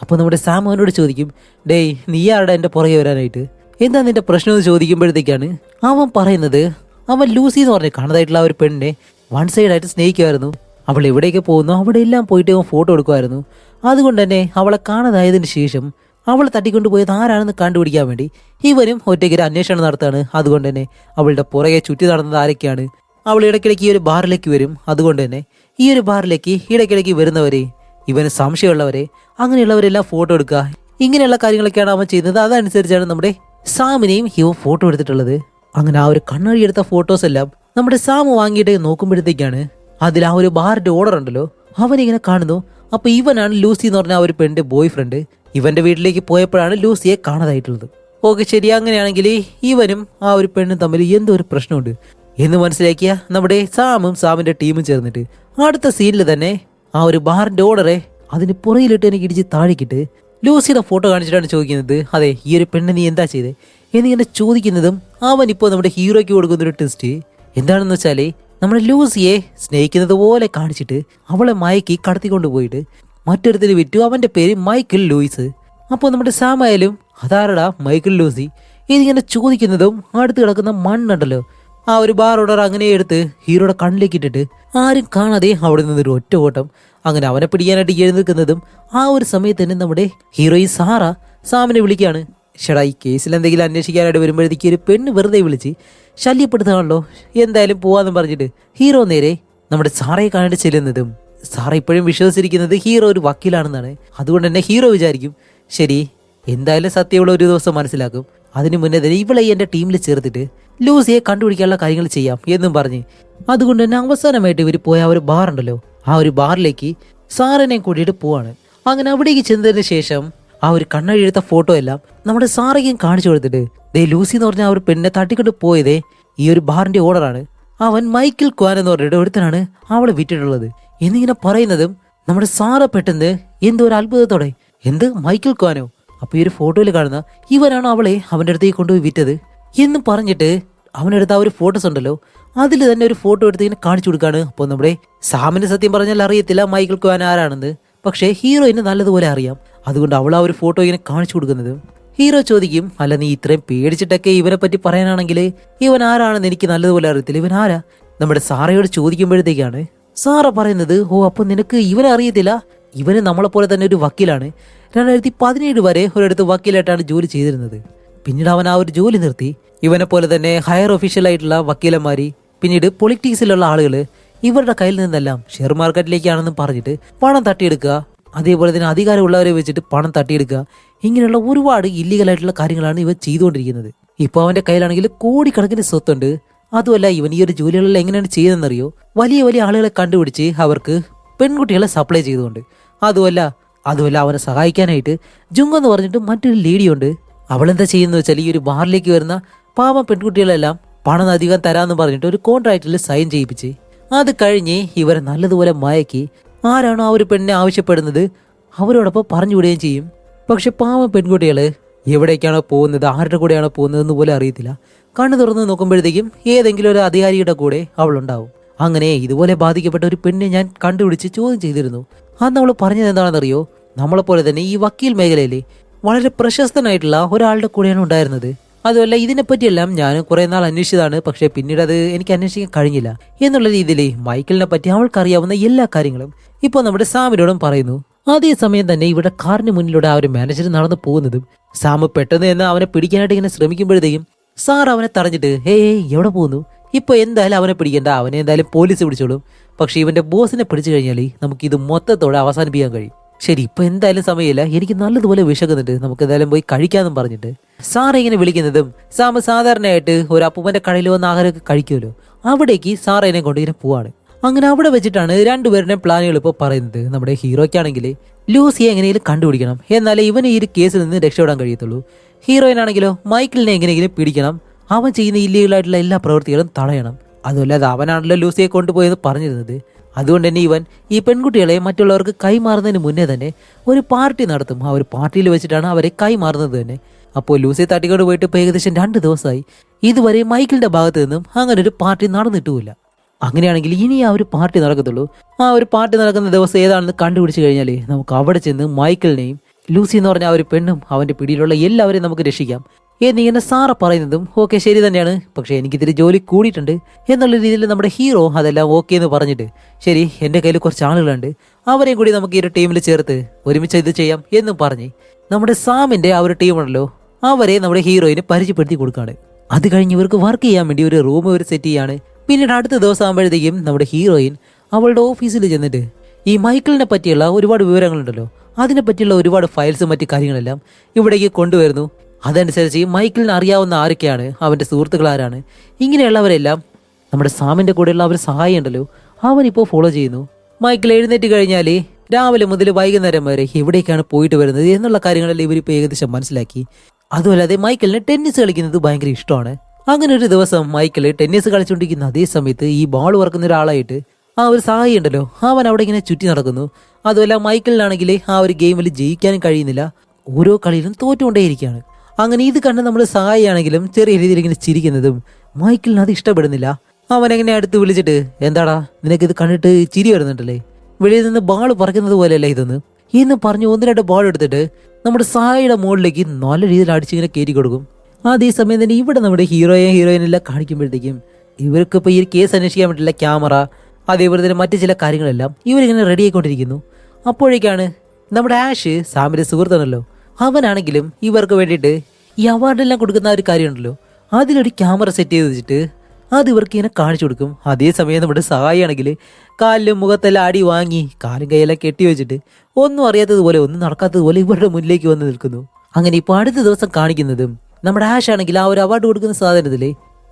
S1: അപ്പോൾ നമ്മുടെ സാം അവനോട് ചോദിക്കും, ഡേയ് നീ ആരുടെ എന്റെ പുറകെ വരാനായിട്ട്, എന്താ നിന്റെ പ്രശ്നം എന്ന് ചോദിക്കുമ്പോഴത്തേക്കാണ് അവൻ പറയുന്നത് അവൻ ലൂസി എന്ന് പറഞ്ഞ് കാണാതായിട്ടുള്ള ആ ഒരു പെണ്ണിനെ വൺ സൈഡായിട്ട് സ്നേഹിക്കുമായിരുന്നു. അവൾ എവിടേക്ക് പോകുന്നു അവിടെ എല്ലാം പോയിട്ട് അവൻ ഫോട്ടോ എടുക്കുമായിരുന്നു. അതുകൊണ്ട് തന്നെ അവളെ കാണാതായതിനു ശേഷം അവൾ തട്ടിക്കൊണ്ടുപോയത് ആരാണെന്ന് കണ്ടുപിടിക്കാൻ വേണ്ടി ഇവനും ഒറ്റയ്ക്ക് ഒരു അന്വേഷണം നടത്താണ്. അതുകൊണ്ട് തന്നെ അവളുടെ പുറകെ ചുറ്റി നടന്നത് ആരൊക്കെയാണ്, അവൾ ഇടയ്ക്കിടയ്ക്ക് ഈ ഒരു ബാറിലേക്ക് വരും. അതുകൊണ്ട് തന്നെ ഈ ഒരു ബാറിലേക്ക് ഇടയ്ക്കിടയ്ക്ക് വരുന്നവരെ, ഇവന് സംശയമുള്ളവരെ, അങ്ങനെയുള്ളവരെല്ലാം ഫോട്ടോ എടുക്കുക, ഇങ്ങനെയുള്ള കാര്യങ്ങളൊക്കെയാണ് അവൻ ചെയ്യുന്നത്. അതനുസരിച്ചാണ് നമ്മുടെ സാമിനെയും ഇവൻ ഫോട്ടോ എടുത്തിട്ടുള്ളത്. അങ്ങനെ ആ ഒരു കണ്ണാടി എടുത്ത ഫോട്ടോസ് എല്ലാം നമ്മുടെ സാമ് വാങ്ങിയിട്ട് നോക്കുമ്പോഴത്തേക്കാണ് അതിൽ ആ ഒരു ബാറിന്റെ ഓർഡർ ഉണ്ടല്ലോ അവനിങ്ങനെ കാണുന്നു. അപ്പൊ ഇവനാണ് ലൂസി എന്ന് പറഞ്ഞ ആ ഒരു പെണ്ണിന്റെ ബോയ് ഫ്രണ്ട്. ഇവന്റെ വീട്ടിലേക്ക് പോയപ്പോഴാണ് ലൂസിയെ കാണാതായിട്ടുള്ളത്. ഓക്കെ ശരി, അങ്ങനെയാണെങ്കിൽ ഇവനും ആ ഒരു പെണ്ണും തമ്മിൽ എന്തോ ഒരു പ്രശ്നമുണ്ട് എന്ന് മനസ്സിലാക്കിയ നമ്മുടെ സാമും സാമിന്റെ ടീമും ചേർന്നിട്ട് അടുത്ത സീനിൽ തന്നെ ആ ഒരു ബാറിന്റെ ഓർഡറെ അതിന് പുറയിലിട്ട് എനിക്ക് ഇടിച്ച് താഴേക്കിട്ട് ലൂസിയുടെ ഫോട്ടോ കാണിച്ചിട്ടാണ് ചോദിക്കുന്നത്, അതെ ഈ ഒരു പെണ്ണ് നീ എന്താ ചെയ്തേ എന്നിങ്ങനെ ചോദിക്കുന്നതും അവൻ ഇപ്പോൾ നമ്മുടെ ഹീറോയ്ക്ക് കൊടുക്കുന്നൊരു ടെസ്റ്റ് എന്താണെന്ന് വെച്ചാൽ നമ്മുടെ ലൂസിയെ സ്നേഹിക്കുന്നത് പോലെ കാണിച്ചിട്ട് അവളെ മയക്കി കടത്തിക്കൊണ്ട് പോയിട്ട് മറ്റൊരുത്തിന് വിറ്റു. അവന്റെ പേര് മൈക്കിൾ ലൂയിസ്. അപ്പോൾ നമ്മുടെ സാമായാലും അതാരടാ മൈക്കിൾ ലൂസി ഇതിങ്ങനെ ചോദിക്കുന്നതും അടുത്ത് കിടക്കുന്ന മണ്ണുണ്ടല്ലോ ആ ഒരു ബാർ ഓർഡർ അങ്ങനെ എടുത്ത് ഹീറോയുടെ കണ്ണിലേക്ക് ഇട്ടിട്ട് ആരും കാണാതെ അവിടെ നിന്നൊരു ഒറ്റ ഓട്ടം അങ്ങനെ അവനെ പിടിക്കാനായിട്ട് എഴുന്നേൽക്കുന്നതും ആ ഒരു സമയത്ത് തന്നെ നമ്മുടെ ഹീറോയിൻ സാറ സാമിനെ വിളിക്കുകയാണ്. ഷടാ, ഈ കേസിൽ എന്തെങ്കിലും അന്വേഷിക്കാനായിട്ട് വരുമ്പോഴത്തേക്ക് ഒരു പെണ്ണ് വെറുതെ വിളിച്ച് ശല്യപ്പെടുത്തുകയാണല്ലോ, എന്തായാലും പോവാന്ന് പറഞ്ഞിട്ട് ഹീറോ നേരെ നമ്മുടെ സാറയെ കാണാനായിട്ട് ചെല്ലുന്നതും സാറ ഇപ്പോഴും വിശ്വസിച്ചിരിക്കുന്നത് ഹീറോ ഒരു വക്കീലാണെന്നാണ്. അതുകൊണ്ട് തന്നെ ഹീറോ വിചാരിക്കും ശരി എന്തായാലും സത്യമുള്ള ഒരു ദിവസം മനസ്സിലാക്കും, അതിനു മുന്നേ തന്നെ ഇവളെ എൻ്റെ ടീമിൽ ചേർത്തിട്ട് ലൂസിയെ കണ്ടുപിടിക്കാനുള്ള കാര്യങ്ങൾ ചെയ്യാം എന്നും പറഞ്ഞ് അതുകൊണ്ട് തന്നെ അവസാനമായിട്ട് ഇവർ പോയ ആ ഒരു ബാർ ഉണ്ടല്ലോ, ആ ഒരു ബാറിലേക്ക് സാറിനെ കൂട്ടിയിട്ട് പോവാണ്. അങ്ങനെ അവിടേക്ക് ചെന്നതിന് ശേഷം ആ ഒരു കണ്ണഴി എടുത്ത ഫോട്ടോ എല്ലാം നമ്മുടെ സാറയ്ക്കും കാണിച്ചു കൊടുത്തിട്ട് ദേ ലൂസി എന്ന് പറഞ്ഞ ആ ഒരു പെണ്ണിനെ തട്ടിക്കൊണ്ട് പോയതേ ഈ ഒരു ബാറിന്റെ ഓണറാണ്, അവൻ മൈക്കിൾ ക്വാൻ എന്ന് പറഞ്ഞിട്ട് ഒരുത്തനാണ് അവളെ വിറ്റിട്ടുള്ളത് എന്നിങ്ങനെ പറയുന്നതും നമ്മുടെ സാറ പെട്ടെന്ന് എന്തോ ഒരു അത്ഭുതത്തോടെ എന്ത് മൈക്കിൾ ക്വാനോ, അപ്പൊ ഈ ഒരു ഫോട്ടോയിൽ കാണുന്ന ഇവനാണ് അവളെ അവന്റെ അടുത്തേക്ക് കൊണ്ടുപോയി വിറ്റത് എന്ന് പറഞ്ഞിട്ട് അവനെടുത്ത ആ ഒരു ഫോട്ടോസ് ഉണ്ടല്ലോ അതിൽ തന്നെ ഒരു ഫോട്ടോ എടുത്ത് ഇങ്ങനെ കാണിച്ചു കൊടുക്കാണ്. അപ്പോൾ നമ്മുടെ സാമിന് സത്യം പറഞ്ഞാൽ അറിയത്തില്ല മൈക്കിൾ ക്വാൻ ആരാണെന്ന്, പക്ഷേ ഹീറോയിന് നല്ലതുപോലെ അറിയാം. അതുകൊണ്ട് അവൾ ആ ഒരു ഫോട്ടോ ഇങ്ങനെ കാണിച്ചു കൊടുക്കുന്നത് ഹീറോ ചോദിക്കും, അല്ല നീ ഇത്രയും പേടിച്ചിട്ടൊക്കെ ഇവനെ പറ്റി പറയാനാണെങ്കിൽ ഇവൻ ആരാണെന്ന് എനിക്ക് നല്ലതുപോലെ അറിയത്തില്ല, ഇവൻ ആരാ? നമ്മുടെ സാറയോട് ചോദിക്കുമ്പോഴത്തേക്കാണ് സാറ പറയുന്നത്, ഓ അപ്പൊ നിനക്ക് ഇവനെ അറിയത്തില്ല, ഇവന് നമ്മളെപ്പോലെ തന്നെ ഒരു വക്കീലാണ്, 2017 വരെ ഒരിടത്ത് വക്കീലായിട്ടാണ് ജോലി ചെയ്തിരുന്നത്. പിന്നീട് അവൻ ആ ഒരു ജോലി നിർത്തി ഇവനെ പോലെ തന്നെ ഹയർ ഒഫീഷ്യലായിട്ടുള്ള വക്കീലന്മാര് പിന്നീട് പൊളിറ്റിക്സിലുള്ള ആളുകൾ ഇവരുടെ കയ്യിൽ നിന്നെല്ലാം ഷെയർ മാർക്കറ്റിലേക്കാണെന്ന് പറഞ്ഞിട്ട് പണം തട്ടിയെടുക്കുക, അതേപോലെ തന്നെ അധികാരമുള്ളവരെ വെച്ചിട്ട് പണം തട്ടിയെടുക്കുക, ഇങ്ങനെയുള്ള ഒരുപാട് ഇല്ലീഗലായിട്ടുള്ള കാര്യങ്ങളാണ് ഇവ ചെയ്തുകൊണ്ടിരിക്കുന്നത്. ഇപ്പോൾ അവന്റെ കയ്യിലാണെങ്കിൽ കോടിക്കണക്കിന് സ്വത്തുണ്ട്. അതുമല്ല ഇവൻ ഈ ഒരു ജോലികളെല്ലാം എങ്ങനെയാണ് ചെയ്യുന്നതെന്നറിയോ, വലിയ വലിയ ആളുകളെ കണ്ടുപിടിച്ച് അവർക്ക് പെൺകുട്ടികളെ സപ്ലൈ ചെയ്തുകൊണ്ട്. അതുമല്ല അവനെ സഹായിക്കാനായിട്ട് ജുങ് എന്ന് പറഞ്ഞിട്ട് മറ്റൊരു ലേഡിയുണ്ട്. അവളെന്താ ചെയ്യുന്നത് വെച്ചാൽ ഈ ഒരു ബാറിലേക്ക് വരുന്ന പാവം പെൺകുട്ടികളെല്ലാം പണം അധികം തരാമെന്ന് പറഞ്ഞിട്ട് ഒരു കോൺട്രാക്റ്റിൽ സൈൻ ചെയ്യിപ്പിച്ച് അത് കഴിഞ്ഞ് ഇവരെ നല്ലതുപോലെ മയക്കി ആരാണോ ആ ഒരു പെണ്ണിനെ ആവശ്യപ്പെടുന്നത് അവരോടൊപ്പം പറഞ്ഞു വിടുകയും ചെയ്യും. പക്ഷെ പാവം പെൺകുട്ടികൾ എവിടേക്കാണോ പോകുന്നത്, ആരുടെ കൂടെയാണോ പോകുന്നതെന്ന് പോലും അറിയത്തില്ല. കണ്ണു തുറന്ന് നോക്കുമ്പോഴത്തേക്കും ഏതെങ്കിലും ഒരു അധികാരിയുടെ കൂടെ അവളുണ്ടാവും. അങ്ങനെ ഇതുപോലെ ബാധിക്കപ്പെട്ട ഒരു പെണ്ണിനെ ഞാൻ കണ്ടുപിടിച്ച് ചോദ്യം ചെയ്തിരുന്നു. അന്ന് അവൾ പറഞ്ഞത് എന്താണെന്നറിയോ, നമ്മളെപ്പോലെ തന്നെ ഈ വക്കീൽ മേഖലയിൽ വളരെ പ്രശസ്തനായിട്ടുള്ള ഒരാളുടെ കൂടെയാണ് ഉണ്ടായിരുന്നത്. അതുമല്ല ഇതിനെപ്പറ്റിയെല്ലാം ഞാൻ കുറെ നാൾ അന്വേഷിച്ചതാണ്, പക്ഷെ പിന്നീട് അത് എനിക്ക് അന്വേഷിക്കാൻ കഴിഞ്ഞില്ല എന്നുള്ള രീതിയിൽ മൈക്കിളിനെ പറ്റി അവൾക്കറിയാവുന്ന എല്ലാ കാര്യങ്ങളും ഇപ്പോൾ നമ്മുടെ സാമിനോടും പറയുന്നു. അതേസമയം തന്നെ ഇവിടെ കാറിന് മുന്നിലൂടെ ആ ഒരു മാനേജർ നടന്നു പോകുന്നതും സാമ് പെട്ടെന്ന് എന്ന് അവനെ പിടിക്കാനായിട്ട് ഇങ്ങനെ ശ്രമിക്കുമ്പോഴത്തേക്കും സാർ അവനെ തടഞ്ഞിട്ട് എവിടെ പോകുന്നു, ഇപ്പൊ എന്തായാലും അവനെ പിടിക്കണ്ട, അവനെ എന്തായാലും പോലീസ് പിടിച്ചോളും, പക്ഷെ ഇവന്റെ ബോസിനെ പിടിച്ചു കഴിഞ്ഞാൽ നമുക്ക് ഇത് മൊത്തത്തോടെ അവസാനിപ്പിക്കാൻ കഴിയും. ശരി ഇപ്പൊ എന്തായാലും സമയമില്ല, എനിക്ക് നല്ലതുപോലെ വിശക്കുന്നുണ്ട്, നമുക്ക് എന്തായാലും പോയി കഴിക്കാന്നും പറഞ്ഞിട്ട് സാർ ഇങ്ങനെ വിളിക്കുന്നതും സാമ് സാധാരണയായിട്ട് ഒരു അപ്പൂപ്പന്റെ കടയിൽ വന്ന് ആഹാരമൊക്കെ കഴിക്കുമല്ലോ, അവിടേക്ക് സാറേനെ കൊണ്ട് ഇങ്ങനെ പോവാണ്. അങ്ങനെ അവിടെ വെച്ചിട്ടാണ് രണ്ടുപേരുടെയും പ്ലാനുകൾ ഇപ്പോൾ പറയുന്നത്. നമ്മുടെ ഹീറോയ്ക്കാണെങ്കിൽ ലൂസിയെ എങ്ങനെയെങ്കിലും കണ്ടുപിടിക്കണം, എന്നാലേ ഇവന് ഈ ഒരു കേസിൽ നിന്ന് രക്ഷപ്പെടാൻ കഴിയത്തുള്ളൂ. ഹീറോയിനാണെങ്കിലോ മൈക്കിളിനെ എങ്ങനെയെങ്കിലും പിടിക്കണം, അവൻ ചെയ്യുന്ന ഇല്ലീഗലായിട്ടുള്ള എല്ലാ പ്രവൃത്തികളും തടയണം. അതുമല്ലാതെ അവനാണല്ലോ ലൂസിയെ കൊണ്ടുപോയെന്ന് പറഞ്ഞിരുന്നത്. അതുകൊണ്ട് തന്നെ ഇവൻ ഈ പെൺകുട്ടികളെ മറ്റുള്ളവർക്ക് കൈമാറുന്നതിന് മുന്നേ തന്നെ ഒരു പാർട്ടി നടത്തും. ആ ഒരു പാർട്ടിയിൽ വെച്ചിട്ടാണ് അവരെ കൈമാറുന്നത് തന്നെ. അപ്പോൾ ലൂസിയെ തട്ടിക്കൊണ്ട് പോയിട്ട് ഇപ്പോൾ ഏകദേശം 2 ദിവസമായി. ഇതുവരെ മൈക്കിളിന്റെ ഭാഗത്ത് നിന്നും അങ്ങനെ ഒരു പാർട്ടി നടന്നിട്ടുമില്ല. അങ്ങനെയാണെങ്കിൽ ഇനി ആ ഒരു പാർട്ടി നടക്കത്തുള്ളൂ. ആ ഒരു പാർട്ടി നടക്കുന്ന ദിവസം ഏതാണെന്ന് കണ്ടുപിടിച്ച് കഴിഞ്ഞാൽ നമുക്ക് അവിടെ ചെന്ന് മൈക്കിളിനെയും ലൂസി എന്ന് പറഞ്ഞ ആ ഒരു പെണ്ണും അവന്റെ പിടിയിലുള്ള എല്ലാവരെയും നമുക്ക് രക്ഷിക്കാം എന്നിങ്ങനെ സാറ പറയുന്നതും ഓക്കെ ശരി തന്നെയാണ്, പക്ഷെ എനിക്കിതിരി ജോലി കൂടിയിട്ടുണ്ട് എന്നുള്ള രീതിയിൽ നമ്മുടെ ഹീറോ അതെല്ലാം ഓക്കെ എന്ന് പറഞ്ഞിട്ട് ശരി എൻ്റെ കയ്യിൽ കുറച്ച് ആളുകളുണ്ട്, അവരെയും കൂടി നമുക്ക് ഈ ഒരു ടീമിൽ ചേർത്ത് ഒരുമിച്ച് ഇത് ചെയ്യാം എന്നും പറഞ്ഞ് നമ്മുടെ സാമിന്റെ ആ ഒരു ടീമുണ്ടല്ലോ അവരെ നമ്മുടെ ഹീറോയിന് പരിചയപ്പെടുത്തി കൊടുക്കുകയാണ്. അത് കഴിഞ്ഞ് ഇവർക്ക് വർക്ക് ചെയ്യാൻ വേണ്ടി ഒരു റൂം ഒരു സെറ്റ് ചെയ്യാണ്. പിന്നീട് അടുത്ത ദിവസം ആകുമ്പോഴത്തേക്കും നമ്മുടെ ഹീറോയിൻ അവളുടെ ഓഫീസിൽ ചെന്നിട്ട് ഈ മൈക്കിളിനെ പറ്റിയുള്ള ഒരുപാട് വിവരങ്ങളുണ്ടല്ലോ അതിനെ പറ്റിയുള്ള ഒരുപാട് ഫയൽസും മറ്റു കാര്യങ്ങളെല്ലാം ഇവിടേക്ക് കൊണ്ടുവരുന്നു. അതനുസരിച്ച് മൈക്കിളിന് അറിയാവുന്ന ആരൊക്കെയാണ്, അവൻ്റെ സുഹൃത്തുക്കൾ ആരാണ്, ഇങ്ങനെയുള്ളവരെല്ലാം നമ്മുടെ സാമിൻ്റെ കൂടെയുള്ള അവർ സഹായം ഉണ്ടല്ലോ അവനിപ്പോൾ ഫോളോ ചെയ്യുന്നു. മൈക്കിൾ എഴുന്നേറ്റ് കഴിഞ്ഞാൽ രാവിലെ മുതൽ വൈകുന്നേരം വരെ എവിടേക്കാണ് പോയിട്ട് വരുന്നത് എന്നുള്ള കാര്യങ്ങളെല്ലാം ഇവരിപ്പോൾ ഏകദേശം മനസ്സിലാക്കി. അതുമല്ലാതെ മൈക്കിളിന് ടെന്നീസ് കളിക്കുന്നത് ഭയങ്കര ഇഷ്ടമാണ്. അങ്ങനെ ഒരു ദിവസം മൈക്കിൾ ടെന്നീസ് കളിച്ചുകൊണ്ടിരിക്കുന്ന അതേ സമയത്ത് ഈ ബോൾ വറക്കുന്ന ഒരാളായിട്ട് ആ ഒരു സഹായി ഉണ്ടല്ലോ അവൻ അവിടെ ഇങ്ങനെ ചുറ്റി നടക്കുന്നു. അതുമല്ല മൈക്കിളിനാണെങ്കിൽ ആ ഒരു ഗെയിമിൽ ജയിക്കാനും കഴിയുന്നില്ല, ഓരോ കളിയിലും തോറ്റുകൊണ്ടേയിരിക്കുകയാണ്. അങ്ങനെ ഇത് കണ്ട് നമ്മൾ സഹായിയാണെങ്കിലും ചെറിയ രീതിയിൽ ഇങ്ങനെ ചിരിക്കുന്നതും മൈക്കിളിന് അത് ഇഷ്ടപ്പെടുന്നില്ല. അവൻ എങ്ങനെ അടുത്ത് വിളിച്ചിട്ട് എന്താടാ നിനക്കിത് കണ്ടിട്ട് ചിരി വരുന്നുണ്ടല്ലേ, വെളിയിൽ നിന്ന് ബാൾ പറക്കുന്നത് പോലെയല്ല ഇതൊന്ന് എന്ന് പറഞ്ഞ് 1-2 ബോൾ എടുത്തിട്ട് നമ്മുടെ സഹായിയുടെ മുകളിലേക്ക് നല്ല രീതിയിൽ അടിച്ചിങ്ങനെ കയറ്റി കൊടുക്കും. അതേസമയം തന്നെ ഇവിടെ നമ്മുടെ ഹീറോയിനെല്ലാം കാണിക്കുമ്പോഴത്തേക്കും ഇവർക്കിപ്പോൾ ഈ ഒരു കേസ് അന്വേഷിക്കാൻ പറ്റില്ല, ക്യാമറ അതേപോലെ തന്നെ മറ്റു ചില കാര്യങ്ങളെല്ലാം ഇവരിങ്ങനെ റെഡി ആയിക്കൊണ്ടിരിക്കുന്നു. അപ്പോഴേക്കാണ് നമ്മുടെ ആഷ്, സാമിന്റെ സുഹൃത്താണല്ലോ, അവനാണെങ്കിലും ഇവർക്ക് വേണ്ടിയിട്ട് ഈ അവാർഡെല്ലാം കൊടുക്കുന്ന ഒരു കാര്യമുണ്ടല്ലോ, അതിലൊരു ക്യാമറ സെറ്റ് ചെയ്ത് വെച്ചിട്ട് അത് ഇവർക്ക് ഇങ്ങനെ കാണിച്ചു കൊടുക്കും. അതേസമയം നമ്മുടെ സഹായി ആണെങ്കിൽ കാലിലും മുഖത്തെല്ലാം അടി വാങ്ങി കാലും കൈയെല്ലാം കെട്ടി വെച്ചിട്ട് ഒന്നും അറിയാത്തതുപോലെ ഒന്നും നടക്കാത്തതുപോലെ ഇവരുടെ മുന്നിലേക്ക് വന്ന് നിൽക്കുന്നു. അങ്ങനെ ഇപ്പോൾ അടുത്ത ദിവസം കാണിക്കുന്നതും നമ്മുടെ ആഷ് ആണെങ്കിൽ ആ ഒരു അവാർഡ് കൊടുക്കുന്ന സാധനത്തിൽ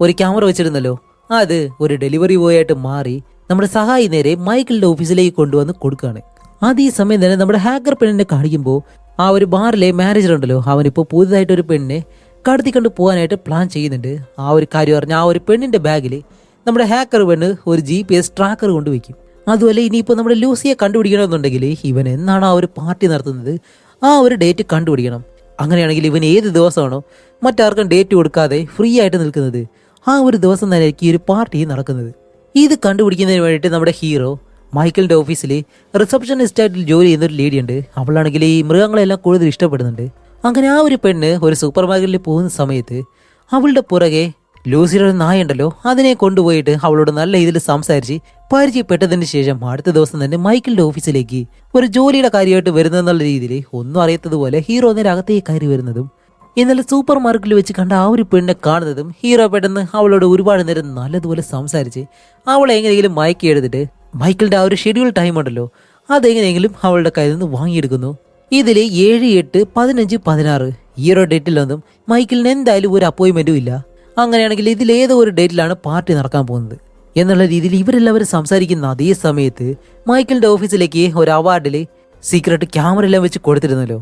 S1: ഒരു ക്യാമറ വെച്ചിരുന്നല്ലോ, അത് ഒരു ഡെലിവറി ബോയ് ആയിട്ട് മാറി നമ്മുടെ സഹായി നേരെ മൈക്കിളിന്റെ ഓഫീസിലേക്ക് കൊണ്ടുവന്ന് കൊടുക്കുകയാണ്. അത് ഈ സമയം തന്നെ നമ്മുടെ ഹാക്കർ പെണ്ണിനെ കാണിക്കുമ്പോൾ ആ ഒരു ബാറിലെ മാനേജർ ഉണ്ടല്ലോ, അവനിപ്പോൾ പുതുതായിട്ട് ഒരു പെണ്ണിനെ കടത്തിക്കൊണ്ട് പോകാനായിട്ട് പ്ലാൻ ചെയ്യുന്നുണ്ട്. ആ ഒരു കാര്യം പറഞ്ഞ ആ ഒരു പെണ്ണിന്റെ ബാഗിൽ നമ്മുടെ ഹാക്കർ പെണ്ണ് ഒരു GPS ട്രാക്കർ കൊണ്ടുവയ്ക്കും. അതുപോലെ ഇനിയിപ്പോൾ നമ്മുടെ ലൂസിയെ കണ്ടുപിടിക്കണമെന്നുണ്ടെങ്കിൽ ഇവൻ എന്നാണ് ആ ഒരു പാർട്ടി നടത്തുന്നത് ആ ഒരു ഡേറ്റ് കണ്ടുപിടിക്കണം. അങ്ങനെയാണെങ്കിൽ ഇവൻ ഏത് ദിവസമാണോ മറ്റാർക്കും ഡേറ്റ് കൊടുക്കാതെ ഫ്രീ ആയിട്ട് നിൽക്കുന്നത് ആ ഒരു ദിവസം തന്നെ ആയിരിക്കും ഈ ഒരു പാർട്ടി നടക്കുന്നത്. ഇത് കണ്ടുപിടിക്കുന്നതിന് വേണ്ടിയിട്ട് നമ്മുടെ ഹീറോ മൈക്കിളിന്റെ ഓഫീസിൽ റിസപ്ഷനിസ്റ്റ് ആയിട്ട് ജോലി ചെയ്യുന്ന ഒരു ലേഡി ഉണ്ട്. അവളാണെങ്കിൽ ഈ മൃഗങ്ങളെല്ലാം കൂടുതൽ ഇഷ്ടപ്പെടുന്നുണ്ട്. അങ്ങനെ ആ ഒരു പെണ്ണ് ഒരു സൂപ്പർ മാർക്കറ്റിൽ പോകുന്ന സമയത്ത് അവളുടെ പുറകെ ലൂസിയുടെ ഒരു നായുണ്ടല്ലോ, അതിനെ കൊണ്ടുപോയിട്ട് അവളോട് നല്ല രീതിയിൽ സംസാരിച്ച് പരിചയപ്പെട്ടതിന് ശേഷം അടുത്ത ദിവസം തന്നെ മൈക്കിളിന്റെ ഓഫീസിലേക്ക് ഒരു ജോലിയുടെ കാര്യമായിട്ട് വരുന്നതെന്നുള്ള രീതിയിൽ ഒന്നും അറിയാത്തതുപോലെ ഹീറോ നേരെ അകത്തേക്ക് കയറി വരുന്നതും ഇന്നലെ സൂപ്പർ മാർക്കറ്റിൽ വെച്ച് കണ്ട ആ ഒരു പെണ്ണിനെ കാണുന്നതും ഹീറോ പെട്ടെന്ന് അവളോട് ഒരുപാട് നേരം നല്ലതുപോലെ സംസാരിച്ച് അവളെ എങ്ങനെയെങ്കിലും മയക്കി എടുത്തിട്ട് മൈക്കിളിന്റെ ആ ഒരു ഷെഡ്യൂൾ ടൈം ഉണ്ടല്ലോ അതെങ്ങനെയെങ്കിലും അവളുടെ കയ്യിൽ നിന്ന് വാങ്ങിയെടുക്കുന്നു. ഇതിൽ 7, 8, 15, 16 ഈ ഒരു ഡേറ്റിലൊന്നും മൈക്കിളിന് എന്തായാലും ഒരു അപ്പോയിൻമെന്റും ഇല്ല. അങ്ങനെയാണെങ്കിൽ ഇതിലേതോ ഒരു ഡേറ്റിലാണ് പാർട്ടി നടക്കാൻ പോകുന്നത് എന്നുള്ള രീതിയിൽ ഇവരെല്ലാവരും സംസാരിക്കുന്ന അതേ സമയത്ത് മൈക്കിളിന്റെ ഓഫീസിലേക്ക് ഒരു അവാർഡിൽ സീക്രട്ട് ക്യാമറ എല്ലാം വെച്ച് കൊടുത്തിരുന്നല്ലോ,